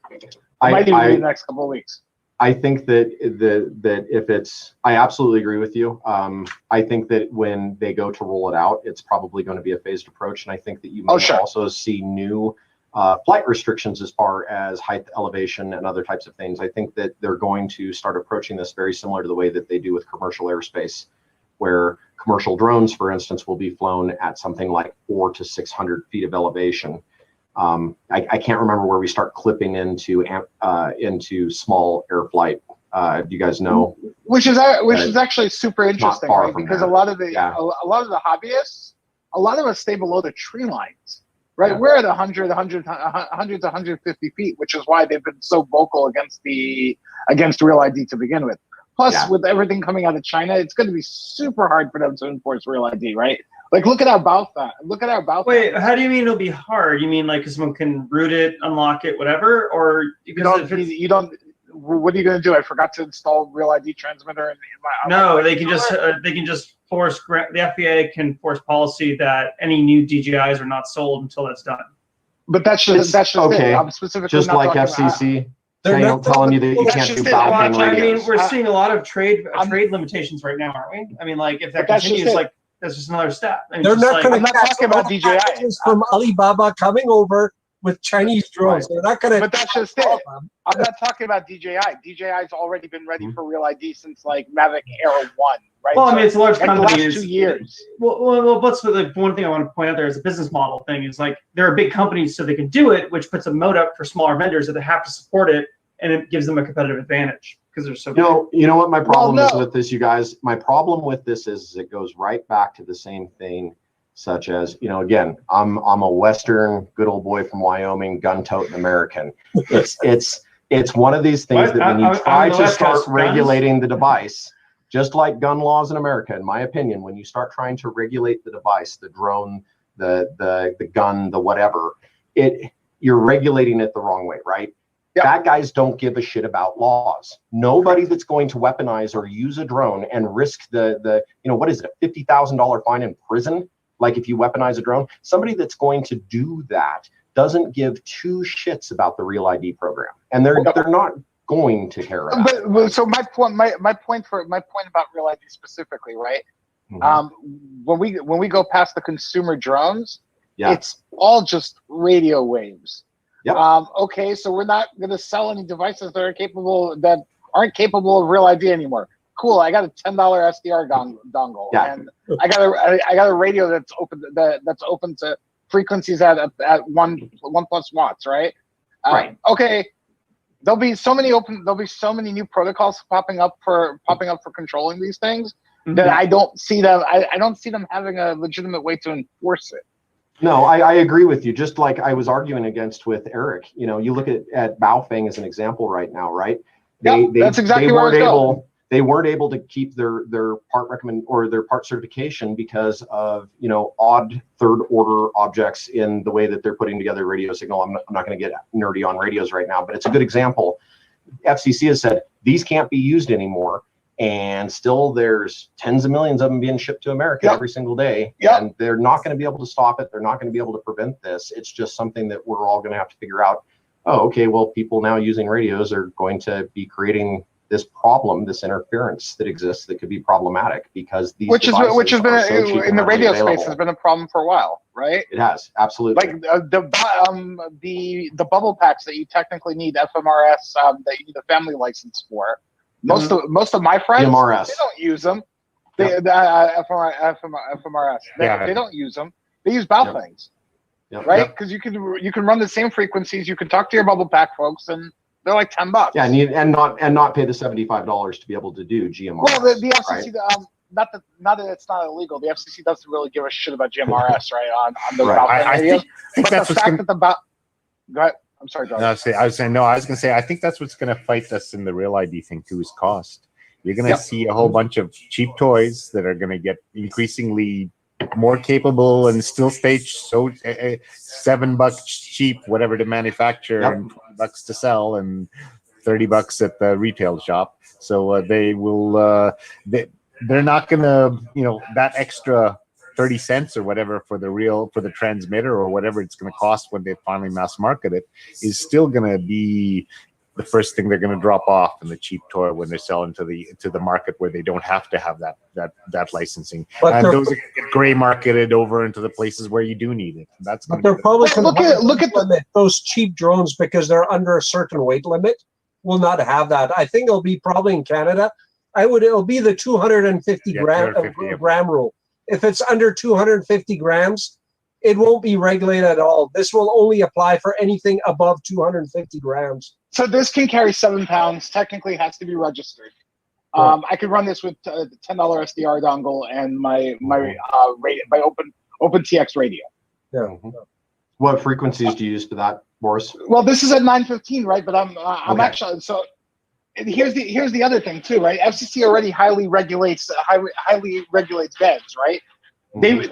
Might even be the next couple of weeks. I think that if it's, I absolutely agree with you. I think that when they go to roll it out, it's probably going to be a phased approach, and I think that you may also see new flight restrictions as far as height, elevation, and other types of things. I think that they're going to start approaching this very similar to the way that they do with commercial airspace, where commercial drones, for instance, will be flown at something like 400 to 600 feet of elevation. I can't remember where we start clipping into small air flight. Do you guys know? Which is actually super interesting, right? Because a lot of the hobbyists, a lot of us stay below the tree lines, right? Yeah. We're at 100 to 150 feet, which is why they've been so vocal against Real ID to begin with. Plus, with everything coming out of China, it's going to be super hard for them to enforce Real ID, right? Like, look at our Baofeng. Wait, how do you mean it'll be hard? You mean like someone can root it, unlock it, whatever, or you don't? What are you going to do? I forgot to install Real ID transmitter in my. No, they can just force the FAA can force policy that any new DJIs are not sold until that's done. But that's just okay. I'm specifically just not like FCC. Telling you that you can't do Baofeng radios. I mean, we're seeing a lot of trade limitations right now, aren't we? I mean, like if that continues, like that's just another step. I mean, they're not going to talking about DJI from Alibaba coming over with Chinese drones. They're not going to. But that's just it. I'm not talking about DJI. DJI's already been ready for Real ID since like Mavic Air 1, right? Well, I mean, it's a large company. The last 2 years. Well, what's the one thing I want to point out there is a business model thing is like there are big companies, so they can do it, which puts a moat up for smaller vendors that they have to support it, and it gives them a competitive advantage because they're so. You know what my problem is with this, you guys. My problem with this is it goes right back to the same thing. Such as, again, I'm a Western good old boy from Wyoming, gun-toting American. It's one of these things that when you try to start regulating the device, just like gun laws in America, in my opinion, when you start trying to regulate the device, the drone, the gun, the whatever, you're regulating it the wrong way, right? Yeah. Bad guys don't give a shit about laws. Nobody that's going to weaponize or use a drone and risk the what is it, a $50,000 fine in prison? Like if you weaponize a drone, somebody that's going to do that doesn't give two shits about the Real ID program, and they're not going to care about it. But so my point about Real ID specifically, right? Mm-hmm. When we go past the consumer drones, it's all just radio waves. Yep. Okay, so we're not going to sell any devices that aren't capable of Real ID anymore. Cool. I got a $10 SDR dongle, and I got a radio that's open to frequencies at 1+ watts, right? Right. Okay. There'll be so many new protocols popping up for controlling these things that I don't see them. I don't see them having a legitimate way to enforce it. No, I agree with you. Just like I was arguing against with Eric, you look at Baofeng as an example right now, right? That's exactly where I was going. They weren't able to keep their part their part certification because of odd third order objects in the way that they're putting together radio signal. I'm not going to get nerdy on radios right now, but it's a good example. FCC has said these can't be used anymore, and still there's tens of millions of them being shipped to America every single day, and they're not going to be able to stop it. They're not going to be able to prevent this. It's just something that we're all going to have to figure out. Oh, okay, well, people now using radios are going to be creating this problem, this interference that exists that could be problematic because these which has been in the radio space has been a problem for a while, right? It has, absolutely. Like the bubble packs that you technically need FMRS that you need a family license for. Most of my friends, they don't use them. FMRS. They don't use them. They use Baofengs, right? Because you can run the same frequencies. You can talk to your bubble pack folks, and they're like $10. Yeah, and not pay the $75 to be able to do GMRS. Well, the FCC, right? Not that it's not illegal. The FCC doesn't really give a shit about GMRS, right? On those Baofeng radios. I think that's what's going to. Go ahead. I'm sorry, Doug. No, I was going to say, I think that's what's going to fight us in the real ID thing too, is cost. You're going to see a whole bunch of cheap toys that are going to get increasingly more capable and still stay so $7 cheap, whatever to manufacture, and $20 to sell, and $30 at the retail shop. So they will. They're not going to, that extra 30 cents or whatever for the transmitter or whatever it's going to cost when they finally mass market it is still going to be the first thing they're going to drop off in the cheap toy when they're selling to the market where they don't have to have that licensing. But and those are get gray marketed over into the places where you do need it. That's but they're probably look at those cheap drones because they're under a certain weight limit. Will not have that. I think it'll be probably in Canada. It'll be the 250 gram rule. If it's under 250 grams, it won't be regulated at all. This will only apply for anything above 250 grams. So this can carry 7 pounds. Technically, has to be registered. I could run this with $10 SDR dongle and my open TX radio. Yeah. What frequencies do you use for that, Boris? Well, this is at 915, right? But I'm actually so. Here's the other thing too, right? FCC already highly regulates beds, right? Mm-hmm.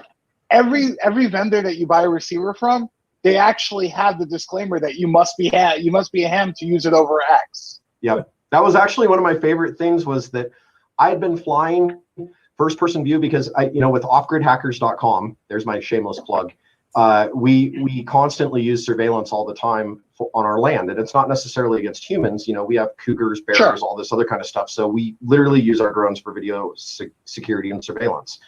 Every vendor that you buy a receiver from, they actually have the disclaimer that you must be a ham to use it over X. Yep, that was actually one of my favorite things, was that I had been flying first person view because with offgridhackers.com, there's my shameless plug. We constantly use surveillance all the time on our land, and it's not necessarily against humans. We have cougars, bears, all this other kind of stuff. So we literally use our drones for video security and surveillance.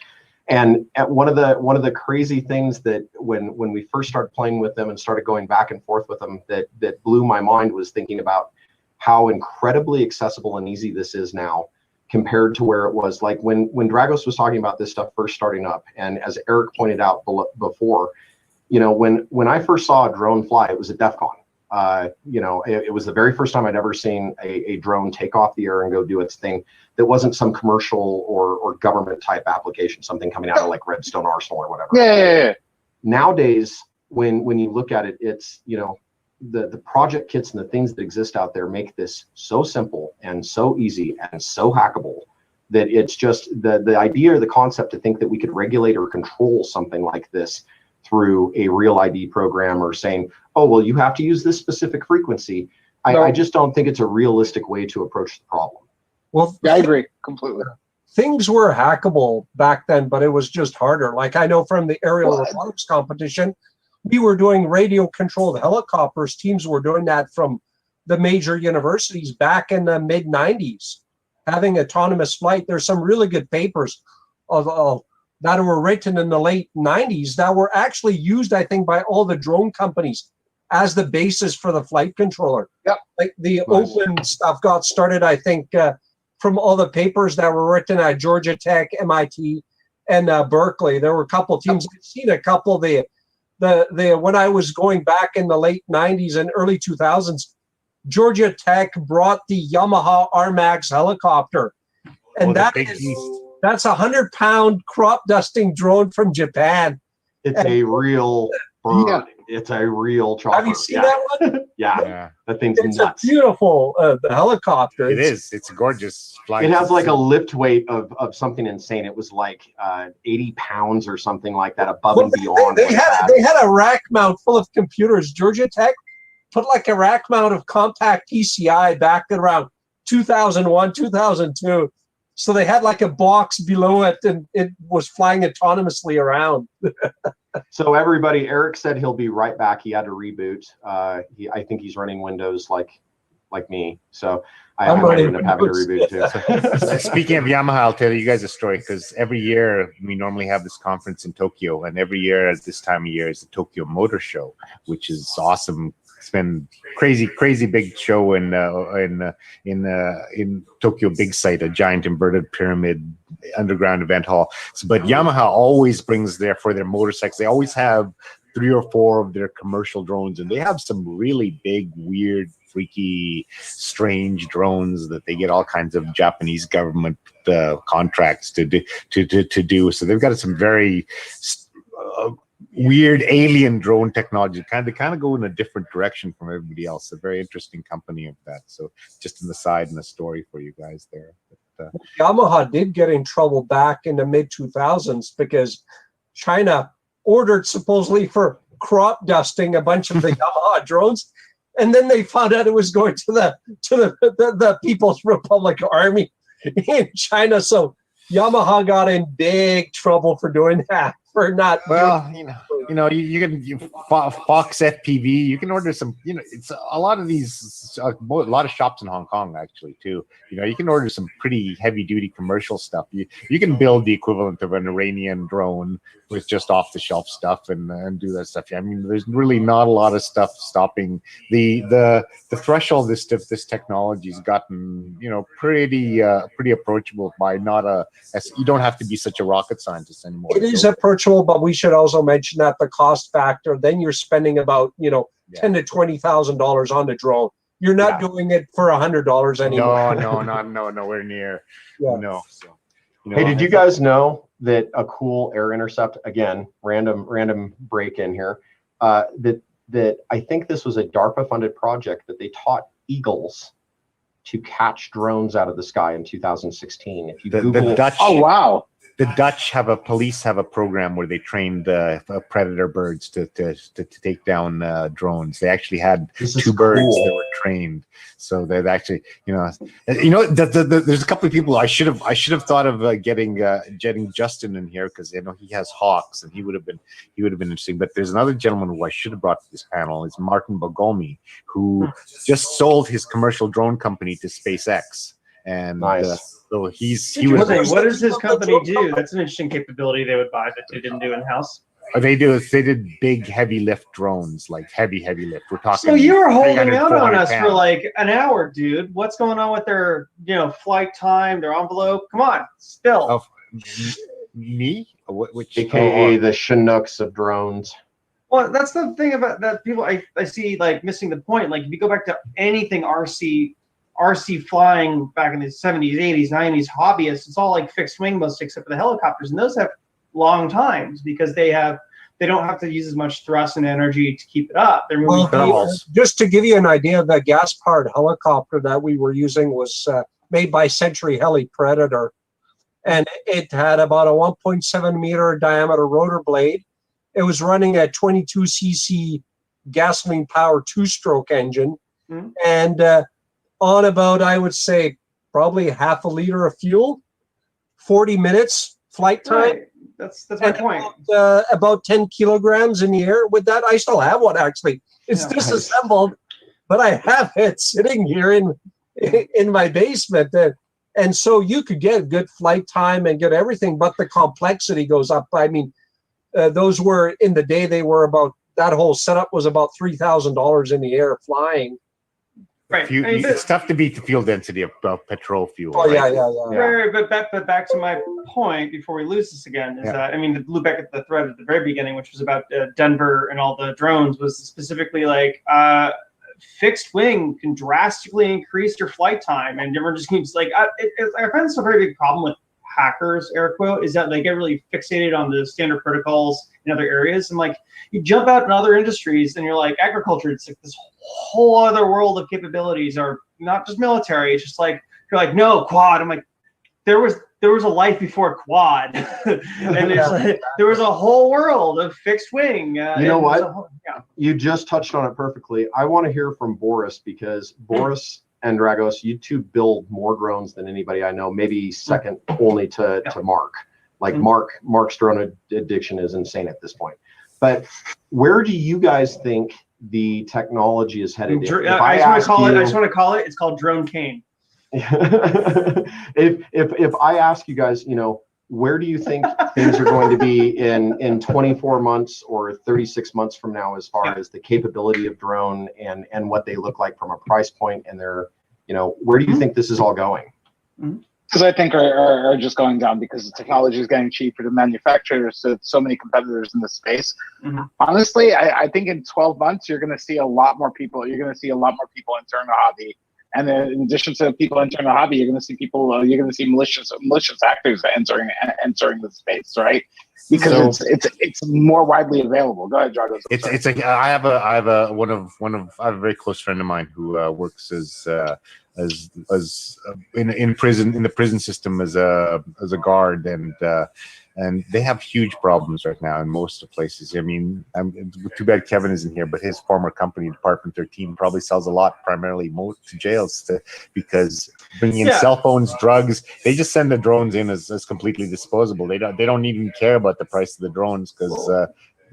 And at one of the crazy things that when we first started playing with them and started going back and forth with them, that blew my mind, was thinking about how incredibly accessible and easy this is now compared to where it was like when Dragos was talking about this stuff first starting up. And as Eric pointed out before, when I first saw a drone fly, it was at DEF CON. It was the very first time I'd ever seen a drone take off the air and go do its thing that wasn't some commercial or government type application, something coming out of like Redstone Arsenal or whatever. Yeah. Nowadays, when you look at it, it's, the project kits and the things that exist out there make this so simple and so easy and so hackable that it's just the idea or the concept to think that we could regulate or control something like this through a real ID program, or saying, oh, well, you have to use this specific frequency. I just don't think it's a realistic way to approach the problem. Well, yeah, I agree completely. Things were hackable back then, but it was just harder. Like I know from the aerial robotics competition, we were doing radio-controlled helicopters. Teams were doing that from the major universities back in the mid-90s, having autonomous flight. There's some really good papers that were written in the late 90s that were actually used, I think, by all the drone companies as the basis for the flight controller. Yep. Like the open stuff got started, I think, from all the papers that were written at Georgia Tech, MIT, and Berkeley. There were a couple teams. I've seen a couple. When I was going back in the late 90s and early 2000s, Georgia Tech brought the Yamaha RMAX helicopter, and that's a 100-pound crop dusting drone from Japan. It's a real bird. Yeah. It's a real chopper. Have you seen that one? Yeah. That thing's nuts. It's a beautiful helicopter. It is. It's gorgeous. It has like a lift weight of something insane. It was like 80 pounds or something like that, above and beyond. They had a rack mount full of computers. Georgia Tech put like a rack mount of compact PCI back at around 2001, 2002. So they had like a box below it, and it was flying autonomously around. So everybody, Eric said he'll be right back. He had to reboot. I think he's running Windows like like me. So I I'm might ready end up for having to those. reboot too. Speaking of Yamaha, I'll tell you guys a story, because every year we normally have this conference in Tokyo, and every year at this time of year is the Tokyo Motor Show, which is awesome. It's been crazy big show in Tokyo Big Sight, a giant inverted pyramid underground event hall. But Yamaha always brings for their motorcycles. They always have 3 or 4 of their commercial drones, and they have some really big, weird, freaky, strange drones that they get all kinds of Japanese government contracts to do. So they've got some very weird alien drone technology. They kind of go in a different direction from everybody else. A very interesting company of that. So just an aside and a story for you guys there. But, Yamaha did get in trouble back in the mid 2000s because China ordered supposedly for crop dusting a bunch of the Yamaha drones, and then they found out it was going to the People's Republic Army in China. So Yamaha got in big trouble for doing that. For not you can Fox FPV. You can order some. It's a lot of these. A lot of shops in Hong Kong actually too. You can order some pretty heavy duty commercial stuff. You can build the equivalent of an Iranian drone with just off the shelf stuff and do that stuff. I mean, there's really not a lot of stuff stopping the threshold. This technology has gotten pretty approachable by you don't have to be such a rocket scientist anymore. It is approachable, but we should also mention that the cost factor. Then you're spending about $10,000 to $20,000 on the drone. You're not doing it for $100 anymore. No, nowhere near. Yeah. No. So, Hey, did you guys know that a cool air intercept, again, random break in here, that I think this was a DARPA funded project that they taught eagles to catch drones out of the sky in 2016. If you Google the Dutch, Oh, wow. the Dutch police have a program where they trained predator birds to take down drones. They actually had 2 birds that were trained. So they've actually, there's a couple of people I should have thought of getting Justin in here, because he has hawks and he would have been interesting. But there's another gentleman who I should have brought to this panel. Is Martin McOmie, who just sold his commercial drone company to SpaceX. And nice. So what does his company do? That's an interesting capability they would buy that they didn't do in house. They did big heavy lift drones, like heavy lift. We're talking. So you were holding out on us pounds. for like an hour, dude. What's going on with their flight time, their envelope? Come on, still. Oh, me? Which AKA the Chinooks of drones. Well, that's the thing about that people I see like missing the point. Like if you go back to anything RC flying back in the 70s, 80s, 90s, hobbyists, it's all like fixed wing, most except for the helicopters, and those have long times because they don't have to use as much thrust and energy to keep it up. They're moving thermals. Just to give you an idea, the gas-powered helicopter that we were using was made by Century Heli Predator, and it had about a 1.7 meter diameter rotor blade. It was running a 22cc gasoline-powered 2-stroke engine, and on about, I would say, probably half a liter of fuel, 40 minutes flight time. Right. That's my point. About 10 kilograms in the air. With that, I still have one, actually. It's disassembled, but I have it sitting here in my basement. And so you could get good flight time and get everything, but the complexity goes up. I mean, those were, in the day, that whole setup was about $3,000 in the air flying. Right. It's tough to beat the fuel density of petrol fuel. Oh, right? yeah. Right, but back to my point before we lose this again is that, to loop back at the thread at the very beginning, which was about Denver and all the drones, was specifically like fixed wing can drastically increase your flight time, and we're just like I find this a very big problem with hackers, air quote, is that they get really fixated on the standard protocols in other areas, and like you jump out in other industries and you're like agriculture, it's like this whole other world of capabilities, or not just military. It's just like you're like, no, quad. I'm like, there was a life before quad, and there was a whole world of fixed wing. You know what? You just touched on it perfectly. I want to hear from Boris, because Boris and Dragos, you two build more drones than anybody I know, maybe second only to Mark. Like Mark's drone addiction is insane at this point. But where do you guys think the technology is headed in. I just want to call it. It's called Drone Cane. if I ask you guys, where do you think things are going to be in 24 months or 36 months from now, as far as the capability of drone and what they look like from a price point, and their, where do you think this is all going? Because I think are just going down because the technology is getting cheaper to manufacture. So many competitors in the space. Honestly, I think in 12 months you're going to see a lot more people. You're going to see a lot more people entering the hobby, and then in addition to people entering the hobby, you're going to see people. You're going to see malicious actors entering the space, right? Because it's more widely available. Go ahead, Dragos. I have a very close friend of mine who works as in the prison system as a guard, and they have huge problems right now in most of the places. I mean, too bad Kevin isn't here, but his former company, Department 13, probably sells a lot, primarily most to jails, because bringing in cell phones, drugs, they just send the drones in as completely disposable. They don't even care about the price of the drones, because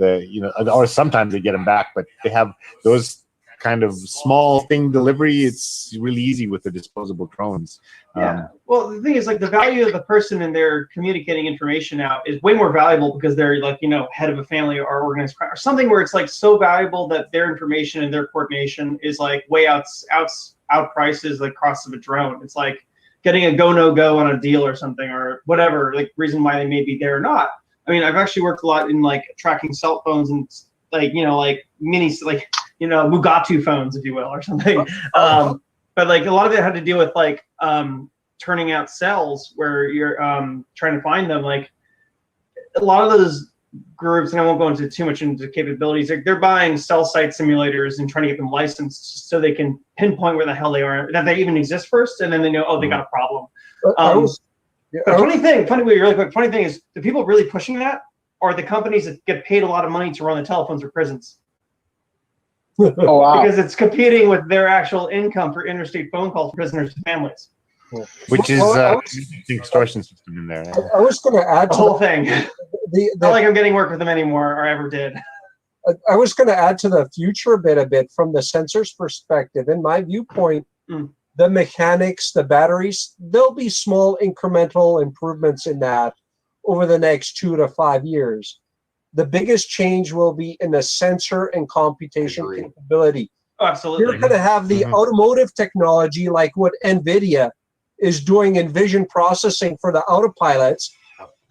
or sometimes they get them back, but they have those kind of small thing delivery. It's really easy with the disposable drones. Well, the thing is, like, the value of the person and their communicating information out is way more valuable because they're, like, head of a family or organized crime or something, where it's like so valuable that their information and their coordination is like way outprices the cost of a drone. It's like getting a no-go on a deal or something, or whatever, like, reason why they may be there or not. I mean, I've actually worked a lot in, like, tracking cell phones and, like, like mini, like, Mugatu phones, if you will, or something. But, like, a lot of it had to do with, like, turning out cells where you're trying to find them. Like, a lot of those groups, and I won't go into too much into capabilities, they're buying cell site simulators and trying to get them licensed so they can pinpoint where the hell they are, that they even exist first, and then they know, they got a problem. Funny thing is, the people really pushing that are the companies that get paid a lot of money to run the telephones for prisons. Oh, wow. Because it's competing with their actual income for interstate phone calls for prisoners' families. Which is the extortion system in there. I was going to add the whole thing. Not like I'm getting work with them anymore, or ever did. I was going to add to the future a bit from the sensors perspective. In my viewpoint, the mechanics, the batteries, there'll be small incremental improvements in that over the next 2 to 5 years. The biggest change will be in the sensor and computation capability. Oh, absolutely. You're going to have the automotive technology, like what NVIDIA is doing in vision processing for the autopilots.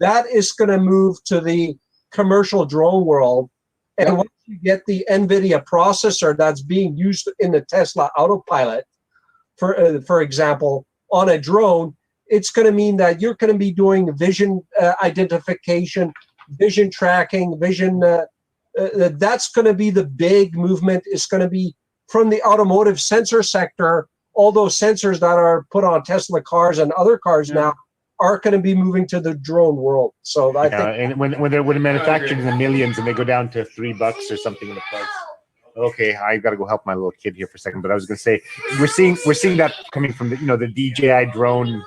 That is going to move to the commercial drone world. And once you get the NVIDIA processor that's being used in the Tesla autopilot, for example, on a drone, it's going to mean that you're going to be doing vision identification, vision tracking, vision. That's going to be the big movement. It's going to be from the automotive sensor sector. All those sensors that are put on Tesla cars and other cars now are going to be moving to the drone world. So I think, and when they're manufactured in the millions and they go down to $3 or something in the price. Okay, I got to go help my little kid here for a second. But I was going to say, we're seeing that coming from the the DJI drone.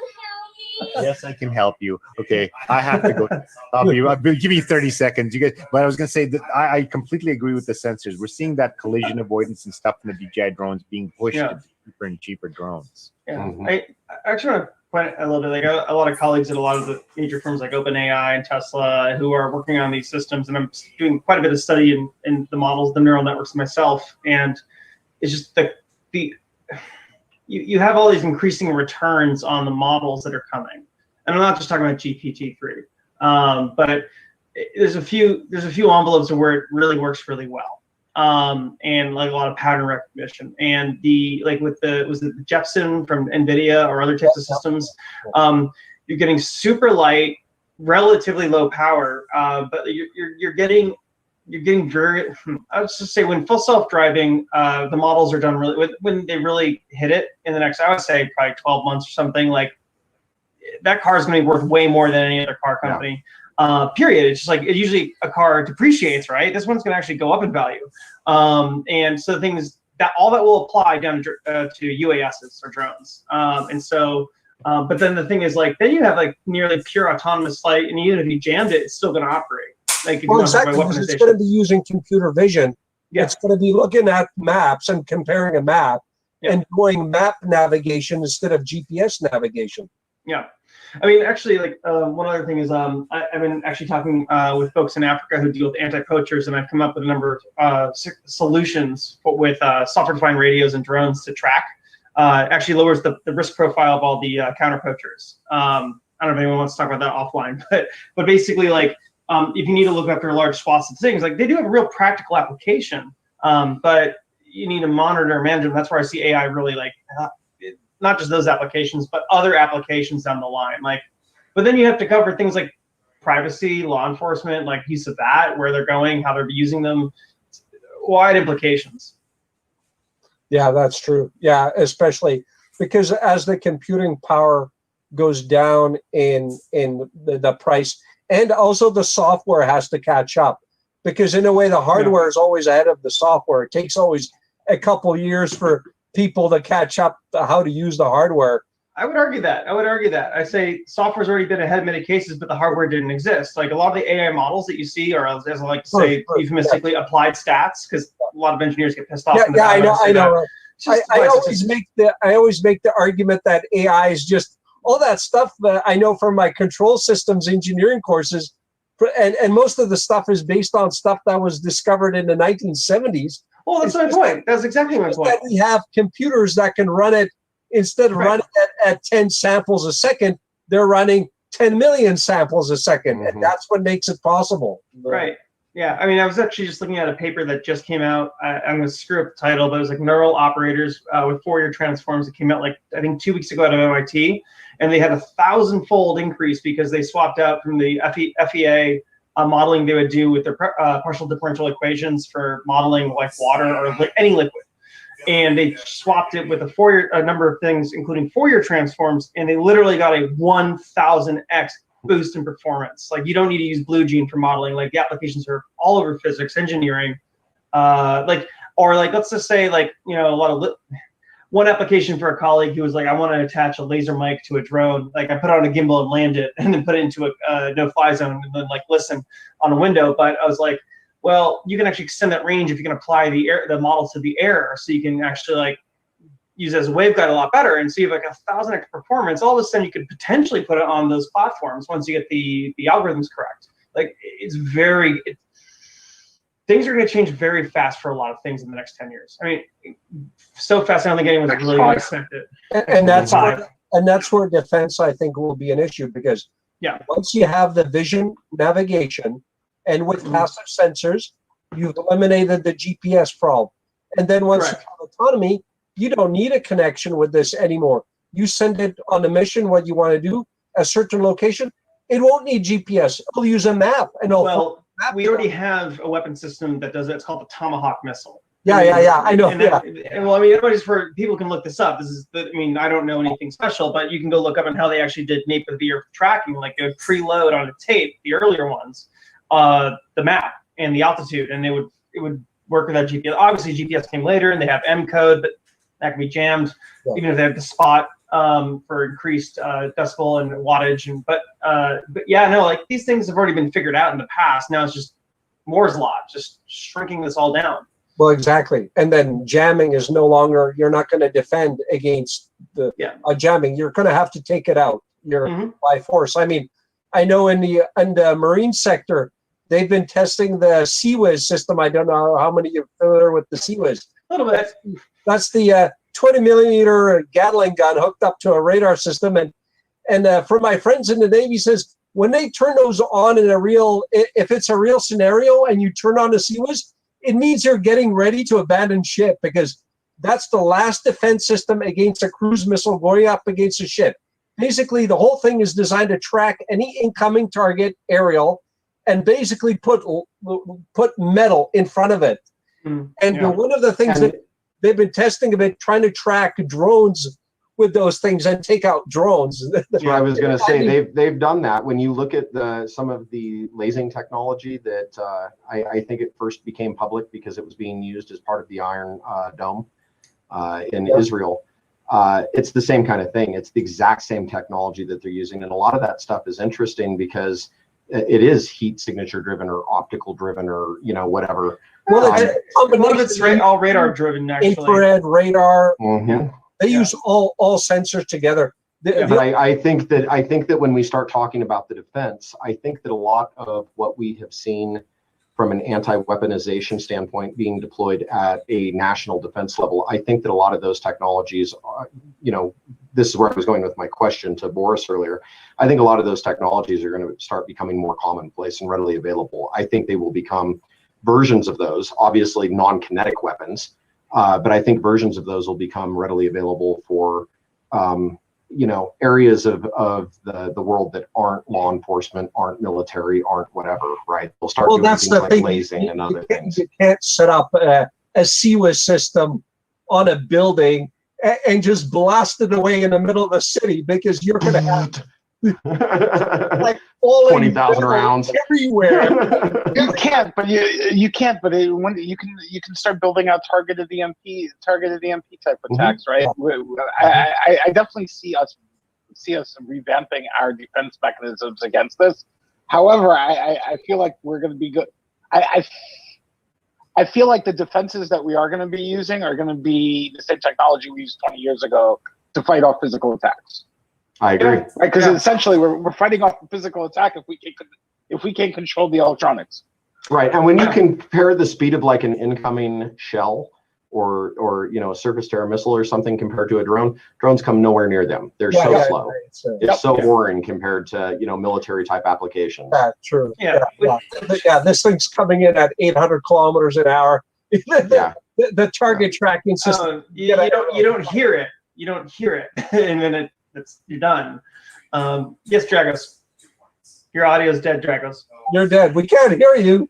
Yes, I can help you. Okay, I have to go. I'll give me 30 seconds. You guys, but I was going to say that I completely agree with the sensors. We're seeing that collision avoidance and stuff in the DJI drones being pushed to cheaper and cheaper drones. Yeah, I actually want to point a little bit. Like a lot of colleagues at a lot of the major firms like OpenAI and Tesla who are working on these systems, and I'm doing quite a bit of study in the models, the neural networks myself, and it's just you have all these increasing returns on the models that are coming, and I'm not just talking about GPT-3, but there's a few envelopes of where it really works really well, and like a lot of pattern recognition, and was it the Jepson from NVIDIA or other types of systems, you're getting super light, relatively low power, but you're getting very, I would just say, when full self-driving, the models are done really, when they really hit it in the next, I would say probably 12 months or something, like that car is going to be worth way more than any other car company, period. It's just like, usually a car depreciates, right? This one's going to actually go up in value. And so the thing is that all that will apply down to UASs or drones. And so, but then the thing is, like, then you have like nearly pure autonomous flight, and even if you jammed it, it's still going to operate. Like, exactly, because it's going to be using computer vision Yeah. It's going to be looking at maps and comparing a map and doing map navigation instead of GPS navigation. Yeah. I mean, actually, like one other thing is I've been actually talking with folks in Africa who deal with anti-poachers, and I've come up with a number of solutions with software-defined radios and drones to track. Actually lowers the risk profile of all the counter-poachers. I don't know if anyone wants to talk about that offline, but basically, like, if you need to look after large swaths of things, like they do have a real practical application, but you need to monitor and manage them. That's where I see AI really like, not just those applications, but other applications down the line. Like, but then you have to cover things like privacy, law enforcement, like use of that, where they're going, how they're using them, wide implications. Yeah, that's true. Yeah, especially because as the computing power goes down in the price, and also the software has to catch up, because in a way the hardware is always ahead of the software. It takes always a couple years for people to catch up to how to use the hardware. I would argue that. I say software's already been ahead in many cases, but the hardware didn't exist. Like a lot of the AI models that you see are, as I like to say, euphemistically applied stats, because a lot of engineers get pissed off. Yeah, I know. I always make the argument that AI is just all that stuff that I know from my control systems engineering courses, and most of the stuff is based on stuff that was discovered in the 1970s. Well, that's my point. That's exactly my point. That we have computers that can run it, instead of running at 10 samples a second, they're running 10 million samples a second, and that's what makes it possible. Right. Yeah. I mean, I was actually just looking at a paper that just came out. I'm going to screw up the title, but it was like neural operators with Fourier transforms. It came out like, I think 2 weeks ago out of MIT, and they had a 1,000-fold increase because they swapped out from the FEA modeling they would do with their partial differential equations for modeling like water or any liquid. And they swapped it with a number of things, including Fourier transforms, and they literally got a 1,000x boost in performance. Like, you don't need to use Blue Gene for modeling. Like, the applications are all over physics, engineering, let's just say, like, you know, one application for a colleague who was like, I want to attach a laser mic to a drone. Like, I put it on a gimbal and land it, and then put it into a no-fly zone, and then like listen on a window. But I was like, well, you can actually extend that range if you can apply the model to the air, so you can actually like use it as a waveguide a lot better. And so you have like 1,000x performance. All of a sudden, you could potentially put it on those platforms once you get the algorithms correct. Like, things are going to change very fast for a lot of things in the next 10 years. I mean, so fast, I don't think anyone's really going to expect it. And that's where defense, I think, will be an issue, because once you have the vision navigation, and with passive sensors, you've eliminated the GPS problem. And then once you have autonomy, you don't need a connection with this anymore. You send it on a mission, what you want to do, a certain location, it won't need GPS. It'll use a map. And we already have a weapon system that does it. It's called the Tomahawk missile. Yeah, I know. Well, I mean, everybody's people can look this up. I don't know anything special, but you can go look up on how they actually did nape of the earth tracking. Like, they would preload on a tape, the earlier ones, the map and the altitude, and it would work with that GPS. Obviously, GPS came later, and they have M code, but that can be jammed, even if they have the spot for increased decibel and wattage. But yeah, no, like, these things have already been figured out in the past. Now it's just Moore's law, just shrinking this all down. Well, exactly. And then jamming is no longer, you're not going to defend against the jamming. You're going to have to take it out. By force. I mean, I know in the marine sector, they've been testing the CWIS system. I don't know how many you're familiar with the CWIS. A little bit. That's the 20-millimeter Gatling gun hooked up to a radar system. And for my friends in the Navy, says when they turn those on in if it's a real scenario and you turn on the CWIS, it means you're getting ready to abandon ship, because that's the last defense system against a cruise missile going up against a ship. Basically, the whole thing is designed to track any incoming target aerial and basically put metal in front of it. And one of the things that they've been testing a bit, trying to track drones with those things and take out drones. That's what I was going to say. They've done that. When you look at some of the lasing technology that I think it first became public because it was being used as part of the Iron Dome in Israel. It's the same kind of thing. It's the exact same technology that they're using. And a lot of that stuff is interesting because it is heat signature driven or optical driven or, whatever. Well, it's A lot of it's all radar driven, actually. infrared, radar. Mhm. They use all sensors together. But I think that when we start talking about the defense, I think that a lot of what we have seen from an anti-weaponization standpoint being deployed at a national defense level, I think that a lot of those technologies are, this is where I was going with my question to Boris earlier. I think a lot of those technologies are going to start becoming more commonplace and readily available. I think they will become versions of those, obviously non-kinetic weapons, but I think versions of those will become readily available for areas of the world that aren't law enforcement, aren't military, aren't whatever, right? They'll start doing things like lasing and other things. You can't set up a CWIS system on a building and just blast it away in the middle of the city, because you're going to have like all 20,000 rounds everywhere. You can't, but you can't. But when you can start building out targeted EMP type attacks, right? I definitely see us revamping our defense mechanisms against this. However, I feel like we're going to be good. I feel like the defenses that we are going to be using are going to be the same technology we used 20 years ago to fight off physical attacks. I agree. Right, because essentially we're fighting off a physical attack if we can control the electronics. Right, and when you compare the speed of like an incoming shell or a surface to air missile or something compared to a drone, drones come nowhere near them. They're so slow. They're so boring compared to military type applications. True. Yeah. This thing's coming in at 800 kilometers an hour. The target tracking system. You don't hear it. You don't hear it, and then you're done. Yes, Dragos. Your audio's dead, Dragos. You're dead. We can't hear you.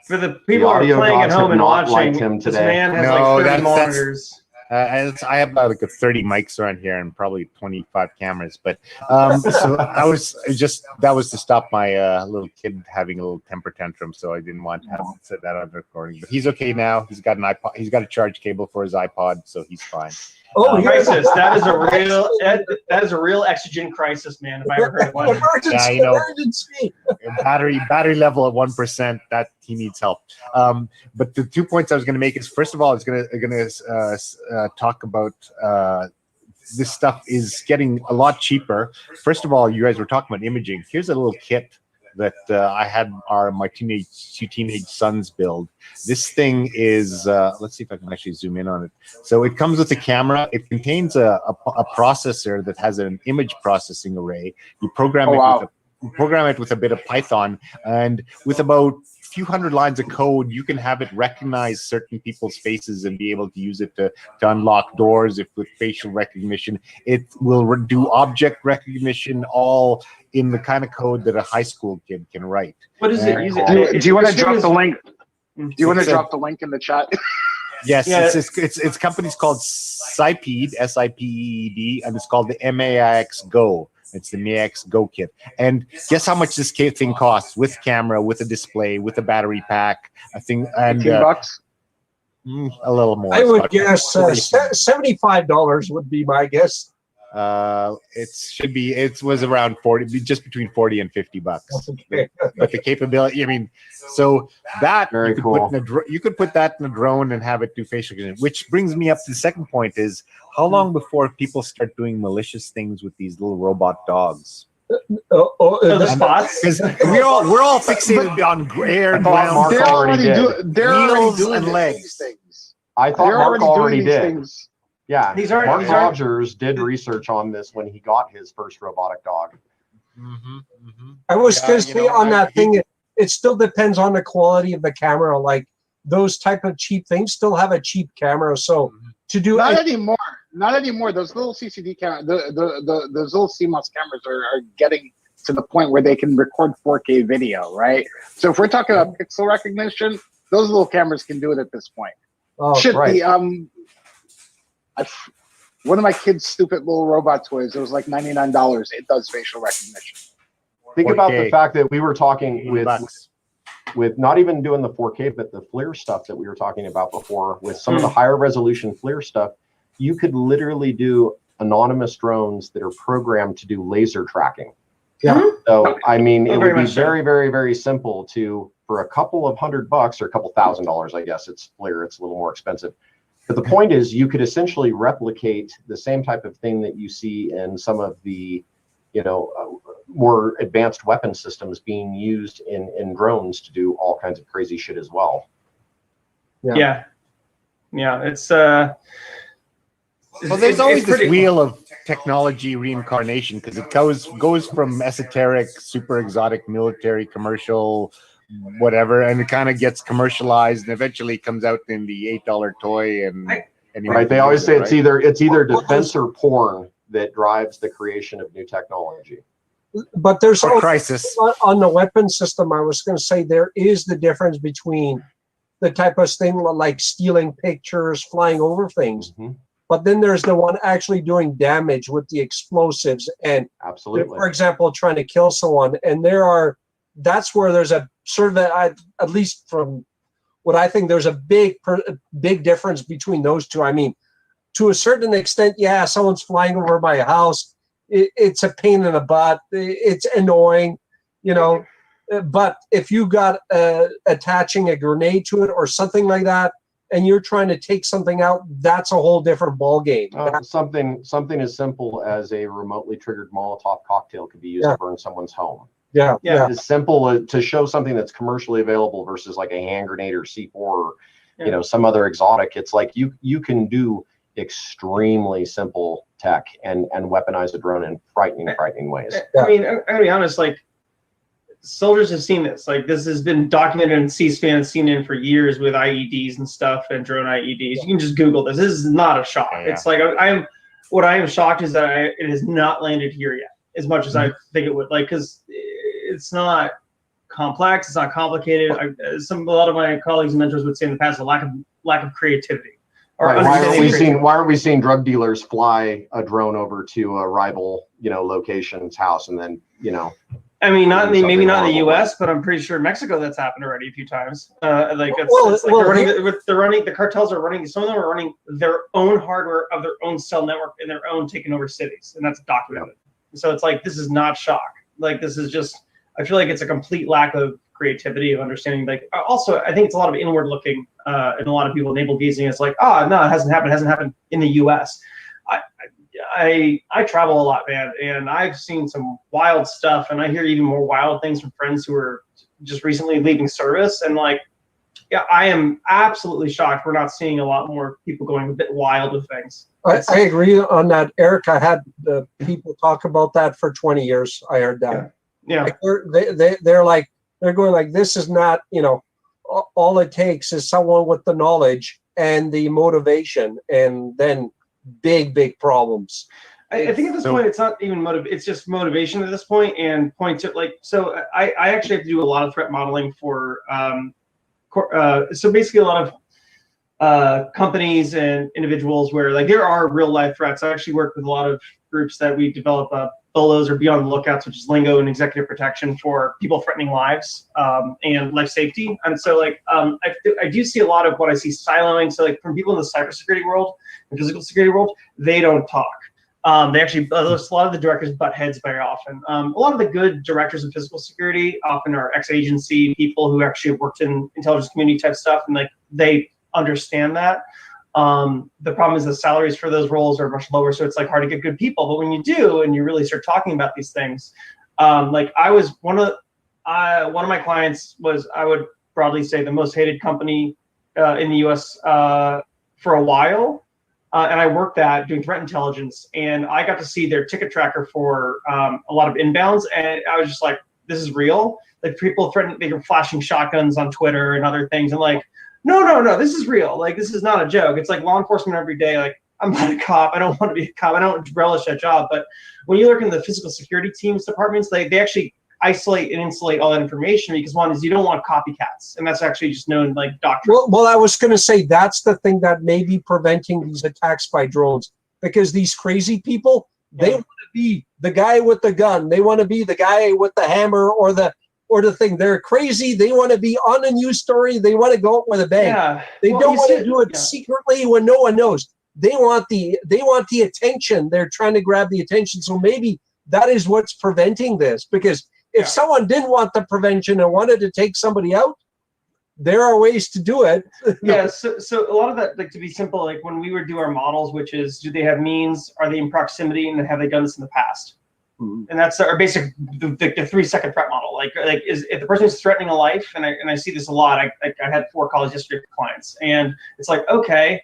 For the people who are playing at home and watching, this man has like 30 monitors. I have about like 30 mics around here and probably 25 cameras. But so that was to stop my little kid having a little temper tantrum. So I didn't want to have to set that on the recording. But he's okay now. He's got an iPod. He's got a charge cable for his iPod, so he's fine. Crisis. That is a real exogen crisis, man. If I ever heard of one. Emergency. Battery level at 1%. That he needs help. But the 2 points I was going to make is, first of all, it's going to talk about this stuff is getting a lot cheaper. First of all, you guys were talking about imaging. Here's a little kit that I had my two teenage sons build. This thing is, let's see if I can actually zoom in on it. So it comes with a camera. It contains a processor that has an image processing array. You program it with a bit of Python, and with about a few hundred lines of code, you can have it recognize certain people's faces and be able to use it to unlock doors. If with facial recognition, it will do object recognition, all in the kind of code that a high school kid can write. What is it? Do you want to drop the link? Do you want to drop the link in the chat? Yes, it's company's called SIPEED, SIPEED, and it's called the MAX Go. It's the MAX Go kit. And guess how much this thing costs with camera, with a display, with a battery pack, I think, and $18. A little more. I would guess $75 would be my guess. It was around 40, just between 40 and 50 bucks. Okay. But the capability, I mean, so that very cool. You could put that in a drone and have it do facial recognition, which brings me up to the second point is, how long before people start doing malicious things with these little robot dogs? The spots? Because we're all fixated on air, ground, They're already doing and legs. Things. I thought Mark already did. Things. Yeah, Mark Rogers did research on this when he got his first robotic dog. I was going to say on that thing, it still depends on the quality of the camera. Like those type of cheap things still have a cheap camera. So to do not anymore. Those little CCD cameras, those little CMOS cameras are getting to the point where they can record 4K video, right? So if we're talking about pixel recognition, those little cameras can do it at this point. Oh, right. One of my kids' stupid little robot toys, it was like $99. It does facial recognition. Think about the fact that we were talking with not even doing the 4K, but the FLIR stuff that we were talking about before, with some of the higher resolution FLIR stuff, you could literally do anonymous drones that are programmed to do laser tracking. Yeah. So, I mean, it Very would be much so. very, very, very simple to, for a couple of $100 or a couple $1,000, I guess it's FLIR, it's a little more expensive. But the point is, you could essentially replicate the same type of thing that you see in some of the, more advanced weapon systems being used in drones to do all kinds of crazy shit as well. Yeah. It's Well, there's always this pretty wheel of technology reincarnation, because it goes from esoteric, super exotic, military, commercial, whatever, and it kind of gets commercialized, and eventually comes out in the $8 toy. Right? They always say it's either defense or porn that drives the creation of new technology. But there's or crisis on the weapon system. I was going to say there is the difference between the type of thing like stealing pictures, flying over things. Mm-hmm. But then there's the one actually doing damage with the explosives and, absolutely, for example, trying to kill someone. And that's where there's a sort of, at least from what I think, there's a big difference between those two. I mean, to a certain extent, yeah, someone's flying over my house. It's a pain in the butt. It's annoying, But if you got attaching a grenade to it or something like that, and you're trying to take something out, that's a whole different ball game. Something as simple as a remotely triggered Molotov cocktail could be used to burn someone's home. Yeah. As simple to show something that's commercially available versus like a hand grenade or C4 or some other exotic. It's like you can do extremely simple tech and weaponize a drone in frightening ways. I mean, I'm gonna be honest, like, soldiers have seen this. Like, this has been documented in C-SPAN and CNN for years with IEDs and stuff and drone IEDs. You can just Google this. This is not a shock. Yeah. It's like what I am shocked is that it has not landed here yet, as much as I think it would. Like, because it's not complex, it's not complicated. A lot of my colleagues and mentors would say in the past, a lack of creativity. Right. Why are we seeing drug dealers fly a drone over to a rival, location's house and then, I mean, maybe not in the U.S., but I'm pretty sure Mexico that's happened already a few times. The cartels are running. Some of them are running their own hardware of their own cell network and their own taking over cities, and that's documented. Yeah. So it's like, this is not shock. Like, this is just, I feel like it's a complete lack of creativity, of understanding. Like, also, I think it's a lot of inward looking, and a lot of people navel gazing. It's like, no, it hasn't happened. It hasn't happened in the U.S. I travel a lot, man, and I've seen some wild stuff, and I hear even more wild things from friends who are just recently leaving service. And like, yeah, I am absolutely shocked we're not seeing a lot more people going a bit wild with things. I agree on that, Eric. I had the people talk about that for 20 years. I heard that. Yeah. Like they're going like, this is not, all it takes is someone with the knowledge and the motivation, and then big problems. I think at this point, it's not even it's just motivation at this point, and point to like, so I actually have to do a lot of threat modeling for, so basically a lot of companies and individuals where like there are real life threats. I actually work with a lot of groups that we develop BOLOs, or Beyond the Lookouts, which is lingo and executive protection for people threatening lives and life safety. And so like, I do see a lot of what I see siloing. So like from people in the cybersecurity world and physical security world, they don't talk. They actually, a lot of the directors butt heads very often. A lot of the good directors of physical security often are ex-agency people who actually have worked in intelligence community type stuff, and like they understand that. The problem is the salaries for those roles are much lower, so it's like hard to get good people. But when you do, and you really start talking about these things, like I was one of my clients was, I would broadly say, the most hated company in the U.S. For a while, and I worked at doing threat intelligence, and I got to see their ticket tracker for a lot of inbounds, and I was just like, this is real. Like people threatening, they were flashing shotguns on Twitter and other things, and like, no, this is real. Like, this is not a joke. It's like law enforcement every day. Like, I'm not a cop. I don't want to be a cop. I don't relish that job. But when you look in the physical security teams departments, they actually isolate and insulate all that information, because one is you don't want copycats, and that's actually just known like doctrine. Well, I was going to say that's the thing that may be preventing these attacks by drones, because these crazy people, they want to be the guy with the gun. They want to be the guy with the hammer or the thing. They're crazy. They want to be on a news story. They want to go up with a bang. Yeah. They don't want to do it secretly when no one knows. They want the attention. They're trying to grab the attention. So maybe that is what's preventing this. Because if someone didn't want the prevention and wanted to take somebody out, there are ways to do it. Yeah, so a lot of that, like, to be simple, like when we would do our models, which is, do they have means, are they in proximity, and have they done this in the past? And that's our basic, the 3-second threat model. Like is if the person is threatening a life, and I see this a lot. I had 4 college history clients, and it's like, okay,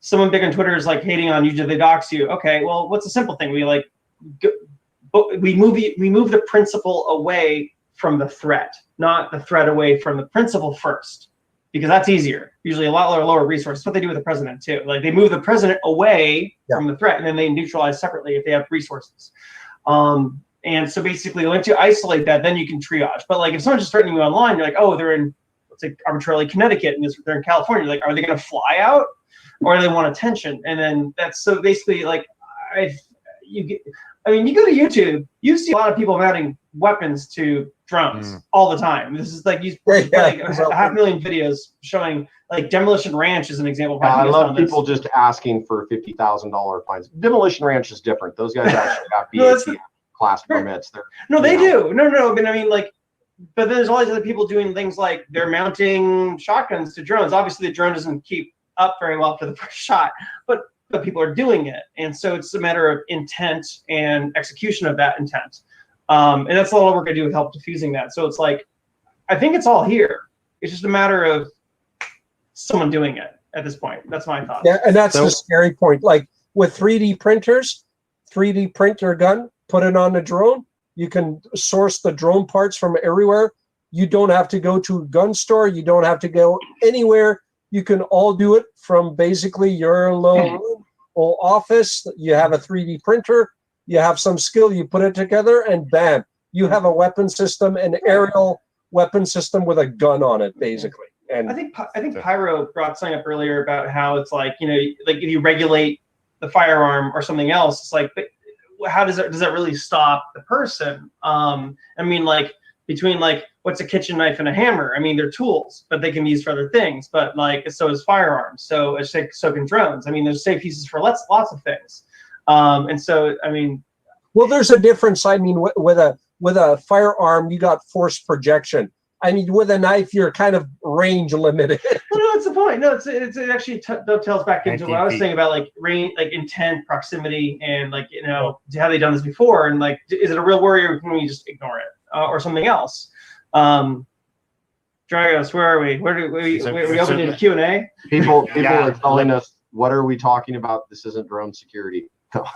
someone big on Twitter is like hating on you, do they dox you? Okay, well, what's a simple thing? We we move the principle away from the threat, not the threat away from the principle first, because that's easier. Usually a lot lower resources. That's what they do with the president too. Like they move the president away from the threat, and then they neutralize separately if they have resources. And so basically, once you isolate that, then you can triage. But like if someone's just threatening you online, you're like, oh, they're in, let's say, arbitrarily Connecticut, and they're in California. You're like, are they going to fly out, or do they want attention? And then that's, so basically, like, you go to YouTube, you see a lot of people mounting weapons to drones all the time. This is like, like 500,000 videos showing, like, Demolition Ranch is an example of how I love people just asking for $50,000 fines. Demolition Ranch is different. Those guys actually got BAT class permits. They do. No, but I mean, like, but then there's all these other people doing things like they're mounting shotguns to drones. Obviously, the drone doesn't keep up very well for the first shot, but people are doing it. And so it's a matter of intent and execution of that intent. And that's a lot of work I do with help diffusing that. So it's like, I think it's all here. It's just a matter of someone doing it at this point. That's my thought. Yeah, and that's the scary point. Like with 3D printers, 3D printer gun, put it on a drone. You can source the drone parts from everywhere. You don't have to go to a gun store. You don't have to go anywhere. You can all do it from basically your little office. You have a 3D printer. You have some skill. You put it together, and bam, you have a weapon system, an aerial weapon system with a gun on it, basically. And I think Pyro brought something up earlier about how it's like, you know, like if you regulate the firearm or something else, it's like, but how does that really stop the person? I mean, like between like what's a kitchen knife and a hammer? I mean, they're tools, but they can be used for other things. But like so is firearms. So can drones. I mean, there's safe uses for lots of things. And so I mean, well, there's a difference. I mean, with a firearm, you got force projection. I mean, with a knife, you're kind of range limited. Well, no, that's the point. No, it actually dovetails back into what I was saying about like range, like intent, proximity, and like, you know, have they done this before? And like, is it a real worry, or can we just ignore it, or something else? Dragos, where are we? Where do we open into Q&A? People are telling us, what are we talking about? This isn't drone security.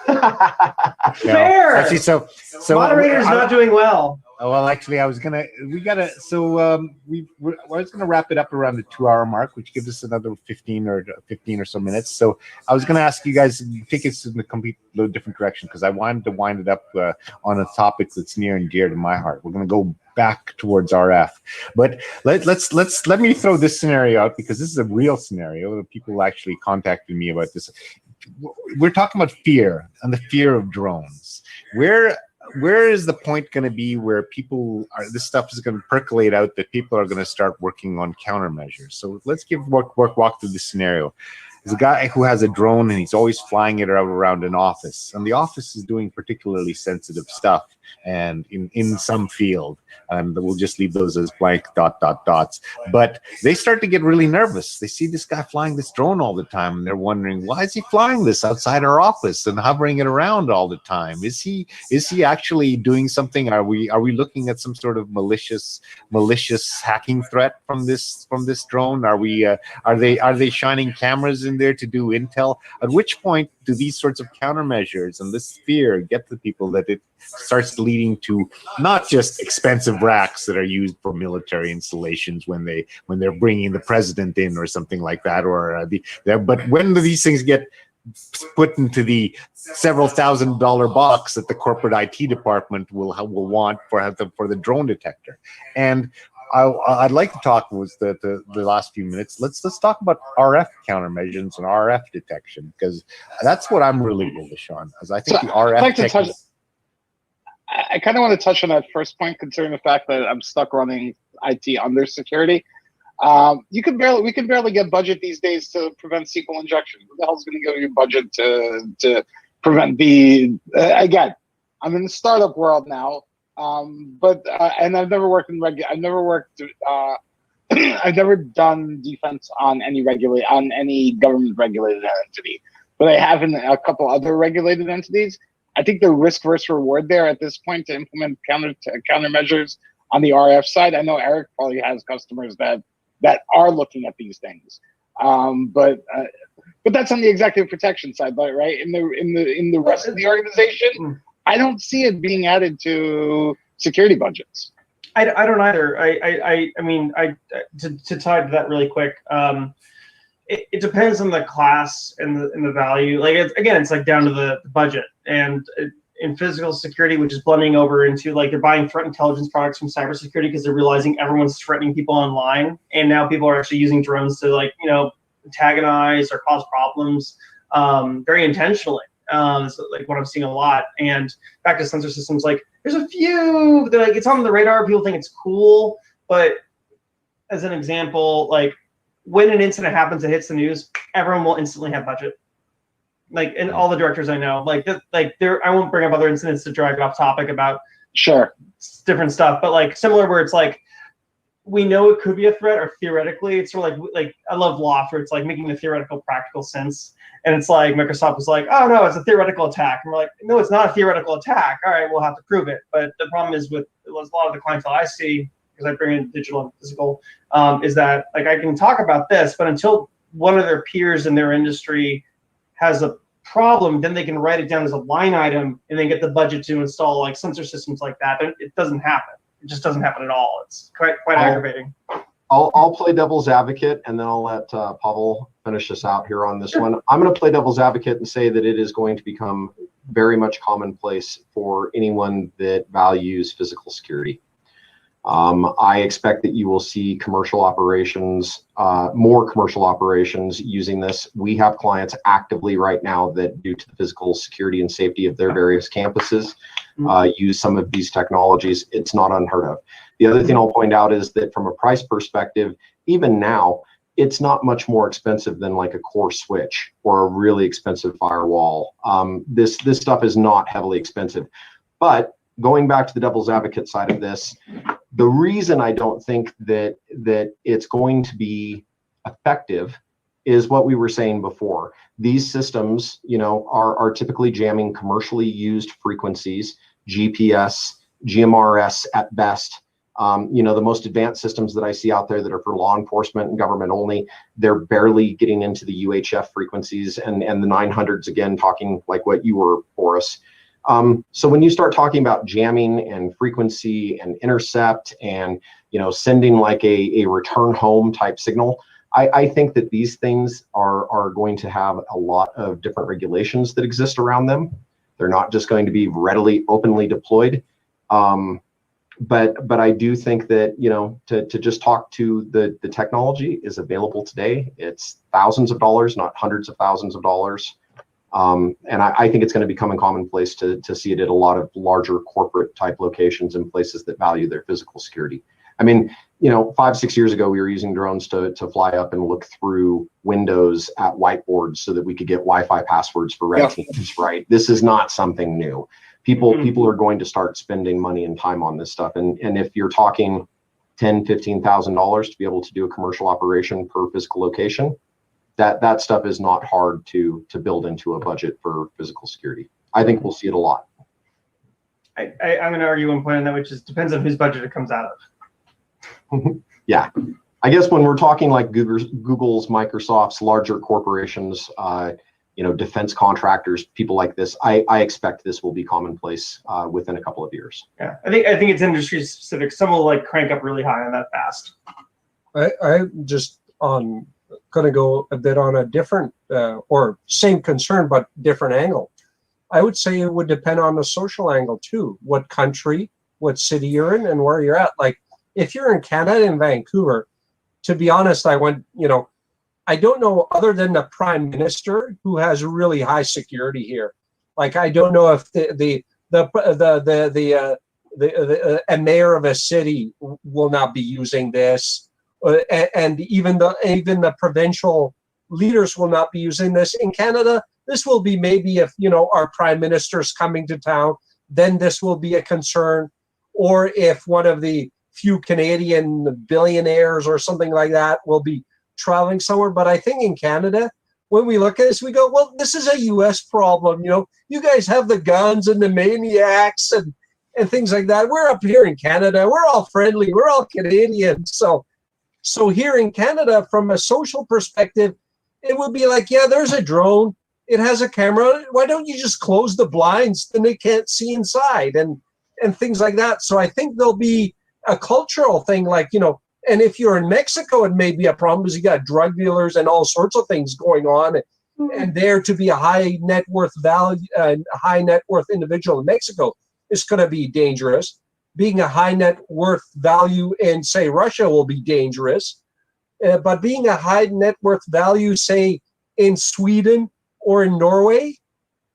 Fair. Actually, so moderator's not doing well. Well, actually, I was gonna wrap it up around the 2-hour mark, which gives us another 15 or so minutes. So I was gonna ask you guys to take us in a complete different direction, because I wanted to wind it up on a topic that's near and dear to my heart. We're gonna go back towards RF, but let me throw this scenario out, because this is a real scenario. People actually contacted me about this. We're talking about fear and the fear of drones. Where is the point going to be where this stuff is going to percolate out, that people are going to start working on countermeasures? So let's walk through this scenario. There's a guy who has a drone, and he's always flying it around an office, and the office is doing particularly sensitive stuff, and in some field, and we'll just leave those as blank dots. But they start to get really nervous. They see this guy flying this drone all the time, and they're wondering, why is he flying this outside our office and hovering it around all the time? Is he actually doing something? Are we looking at some sort of malicious hacking threat from this drone? Are they shining cameras in there to do intel? At which point do these sorts of countermeasures and this fear get to people that it starts leading to not just expensive racks that are used for military installations when they're bringing the president in or something like that, but when do these things get put into the several $1,000 box that the corporate IT department will want for the drone detector? And I'd like to talk with the last few minutes. Let's talk about RF countermeasures and RF detection, because that's what I'm really bullish on. Because I think the RF I kind of want to touch on that first point, considering the fact that I'm stuck running IT under security. We can barely get budget these days to prevent SQL injection. Who the hell's going to give you budget to prevent the again? I'm in the startup world now. But and I've never worked in I've never worked. I've never done defense on any government regulated entity, but I have in a couple other regulated entities. I think the risk versus reward there at this point to implement countermeasures on the RF side. I know Eric probably has customers that are looking at these things, but that's on the executive protection side. But right in the rest of the organization, I don't see it being added to security budgets. I don't either. I mean, to tie to that really quick. It depends on the class and the value. Like it's like down to the budget. And in physical security, which is blending over into like they're buying threat intelligence products from cybersecurity because they're realizing everyone's threatening people online, and now people are actually using drones to antagonize or cause problems very intentionally. So like what I'm seeing a lot. And back to sensor systems, like there's a few that like it's on the radar. People think it's cool, but as an example, like when an incident happens that hits the news, everyone will instantly have budget. Like, and all the directors I know, I won't bring up other incidents to drag it off topic about different stuff, but like similar where it's like we know it could be a threat, or theoretically, it's sort of like I love loft where it's like making the theoretical practical sense. And it's like Microsoft was like, oh no, it's a theoretical attack. And we're like, no, it's not a theoretical attack. All right, we'll have to prove it. But the problem is with a lot of the clientele I see, because I bring in digital and physical, is that like I can talk about this, but until one of their peers in their industry has a problem, then they can write it down as a line item and then get the budget to install like sensor systems like that. It doesn't happen. It just doesn't happen at all. It's quite aggravating. I'll play devil's advocate, and then I'll let Pavel finish us out here on this one. I'm going to play devil's advocate and say that it is going to become very much commonplace for anyone that values physical security. I expect that you will see commercial operations, more commercial operations using this. We have clients actively right now that, due to the physical security and safety of their various campuses, use some of these technologies. It's not unheard of. The other thing I'll point out is that from a price perspective, even now, it's not much more expensive than like a core switch or a really expensive firewall. This stuff is not heavily expensive. But going back to the devil's advocate side of this, the reason I don't think that it's going to be effective is what we were saying before. These systems, are typically jamming commercially used frequencies, GPS, GMRS at best. The most advanced systems that I see out there that are for law enforcement and government only, they're barely getting into the UHF frequencies and the 900s, again, talking like what you were, Boris. So when you start talking about jamming and frequency and intercept and, sending like a return home type signal, I think that these things are going to have a lot of different regulations that exist around them. They're not just going to be readily, openly deployed. But I do think that, to just talk to the technology is available today. It's thousands of dollars, not hundreds of thousands of dollars. And I think it's going to become a commonplace to see it at a lot of larger corporate type locations and places that value their physical security. I mean, 5-6 years ago, we were using drones to fly up and look through windows at whiteboards so that we could get Wi-Fi passwords for red teams, right? This is not something new. People are going to start spending money and time on this stuff. And if you're talking $10,000, $15,000 to be able to do a commercial operation per physical location, that stuff is not hard to build into a budget for physical security. I think we'll see it a lot. I'm going to argue one point on that, which is depends on whose budget it comes out of. Yeah, I guess when we're talking like Google's, Microsoft's, larger corporations, defense contractors, people like this, I expect this will be commonplace within a couple of years. Yeah, I think it's industry specific. Some will like crank up really high on that fast. I just going to go a bit on a different or same concern but different angle. I would say it would depend on the social angle too. What country, what city you're in, and where you're at. Like if you're in Canada, in Vancouver, to be honest, I don't know other than the Prime Minister who has really high security here. Like I don't know if a mayor of a city will not be using this, and even the provincial leaders will not be using this. In Canada, this will be maybe if our Prime Minister's coming to town, then this will be a concern. Or if one of the few Canadian billionaires or something like that will be traveling somewhere. But I think in Canada, when we look at this, we go, well, this is a U.S. problem. You know, you guys have the guns and the maniacs and things like that. We're up here in Canada. We're all friendly. We're all Canadians. So here in Canada, from a social perspective, it would be like, yeah, there's a drone. It has a camera. Why don't you just close the blinds? Then they can't see inside and things like that. So I think there'll be a cultural thing, like, you know, and if you're in Mexico, it may be a problem because you got drug dealers and all sorts of things going on. And there to be a high net worth individual in Mexico is going to be dangerous. Being a high net worth value in, say, Russia will be dangerous. But being a high net worth value, say, in Sweden or in Norway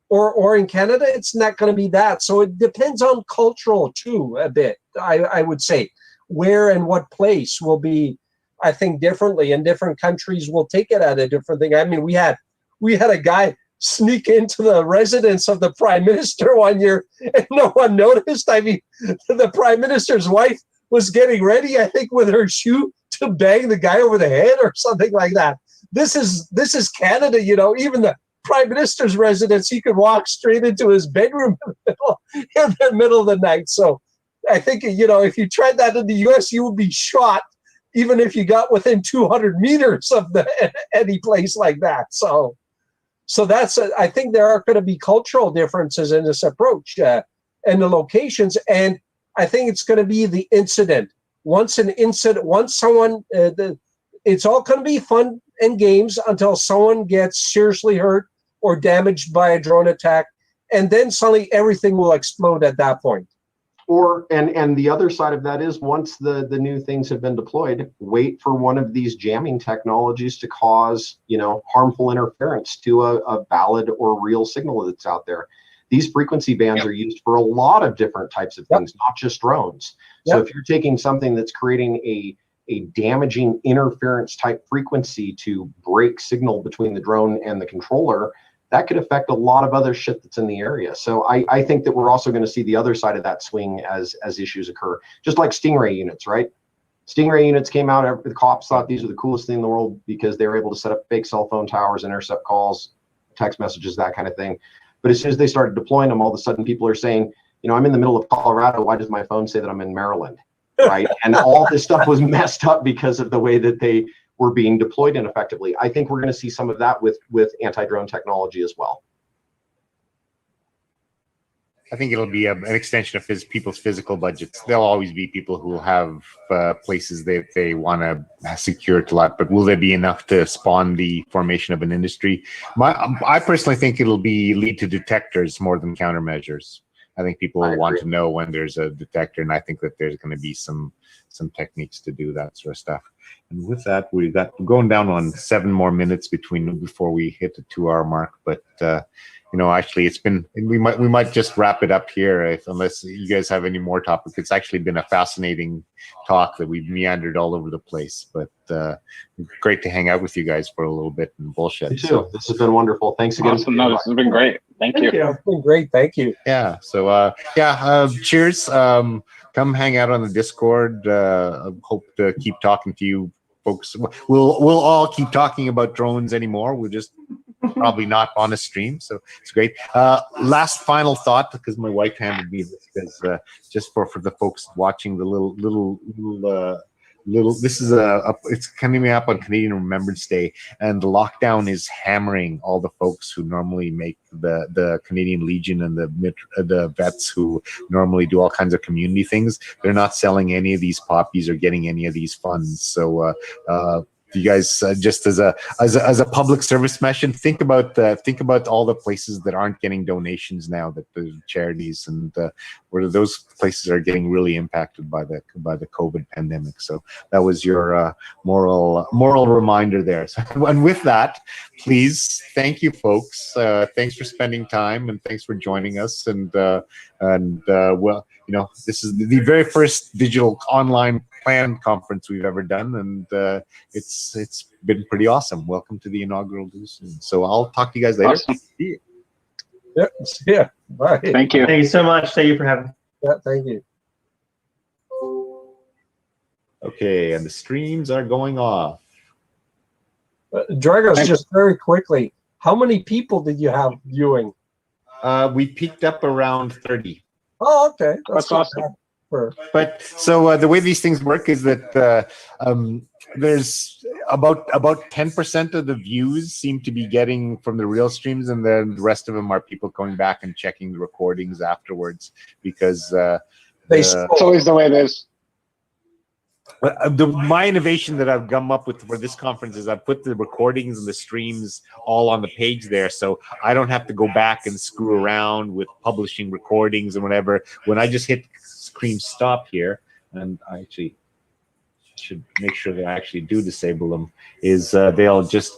or in Canada, it's not going to be that. So it depends on cultural, too, a bit, I would say. Where and what place will be, I think, differently. And different countries will take it at a different thing. I mean, we had a guy sneak into the residence of the prime minister one year and no one noticed. I mean, the prime minister's wife was getting ready, I think, with her shoe to bang the guy over the head or something like that. This is Canada, you know. Even the prime minister's residence, he could walk straight into his bedroom in the middle of the night. So I think, you know, if you tried that in the U.S., you would be shot, even if you got within 200 meters of any place like that. So that's, I think there are going to be cultural differences in this approach and the locations. And I think it's going to be the incident. Once someone, it's all going to be fun and games until someone gets seriously hurt or damaged by a drone attack. And then suddenly everything will explode at that point. Or, and the other side of that is, once the new things have been deployed, wait for one of these jamming technologies to cause, you know, harmful interference to a valid or real signal that's out there. These frequency bands are used for a lot of different types of things, not just drones. So if you're taking something that's creating a damaging interference type frequency to break signal between the drone and the controller, that could affect a lot of other shit that's in the area. So I think that we're also going to see the other side of that swing as issues occur. Just like Stingray units, right? Stingray units came out, the cops thought these were the coolest thing in the world because they were able to set up fake cell phone towers, intercept calls, text messages, that kind of thing. But as soon as they started deploying them, all of a sudden people are saying, you know, I'm in the middle of Colorado. Why does my phone say that I'm in Maryland? Right? And all this stuff was messed up because of the way that they were being deployed ineffectively. I think we're going to see some of that with anti-drone technology as well. I think it'll be an extension of people's physical budgets. There'll always be people who will have places that they want to secure it a lot, but will there be enough to spawn the formation of an industry? I personally think it'll lead to detectors more than countermeasures. I think people will want to know when there's a detector, and I think that there's going to be some techniques to do that sort of stuff. And with that, we're going down on 7 more minutes before we hit the 2-hour mark. But you know, actually, we might just wrap it up here, unless you guys have any more topics. It's actually been a fascinating talk that we've meandered all over the place. But great to hang out with you guys for a little bit and bullshit. You too. This has been wonderful. Thanks again. Awesome. No, this has been great. Thank you. It's been great. Thank you. Yeah. So cheers. Come hang out on the Discord. Hope to keep talking to you folks. We'll all keep talking about drones anymore. We're just probably not on a stream, so it's great. Last final thought, because my wife handed me this, because just for the folks watching the little this is it's coming up on Canadian Remembrance Day, and the lockdown is hammering all the folks who normally make the Canadian Legion and the vets who normally do all kinds of community things. They're not selling any of these poppies or getting any of these funds. So you guys, just as a public service mission, think about all the places that aren't getting donations now, that the charities and where those places are getting really impacted by the COVID pandemic. So that was your moral reminder there. So, and with that, please, thank you, folks. Thanks for spending time, and thanks for joining us. And well, you know, this is the very first digital online plan conference we've ever done, and it's been pretty awesome. Welcome to the inaugural. So I'll talk to you guys later. Awesome. Yeah. Right. Thank you. Thank you so much. Thank you for having me. Yeah, thank you. Okay, and the streams are going off. Dragos, just very quickly, how many people did you have viewing? We peaked up around 30. Oh, okay. That's not awesome. bad for- But so the way these things work is that there's about 10% of the views seem to be getting from the real streams, and then the rest of them are people going back and checking the recordings afterwards because It's always the way it is. my innovation that I've come up with for this conference is I've put the recordings and the streams all on the page there, so I don't have to go back and screw around with publishing recordings and whatever. When I just hit screen stop here, and I actually should make sure that I actually do disable them, is they'll just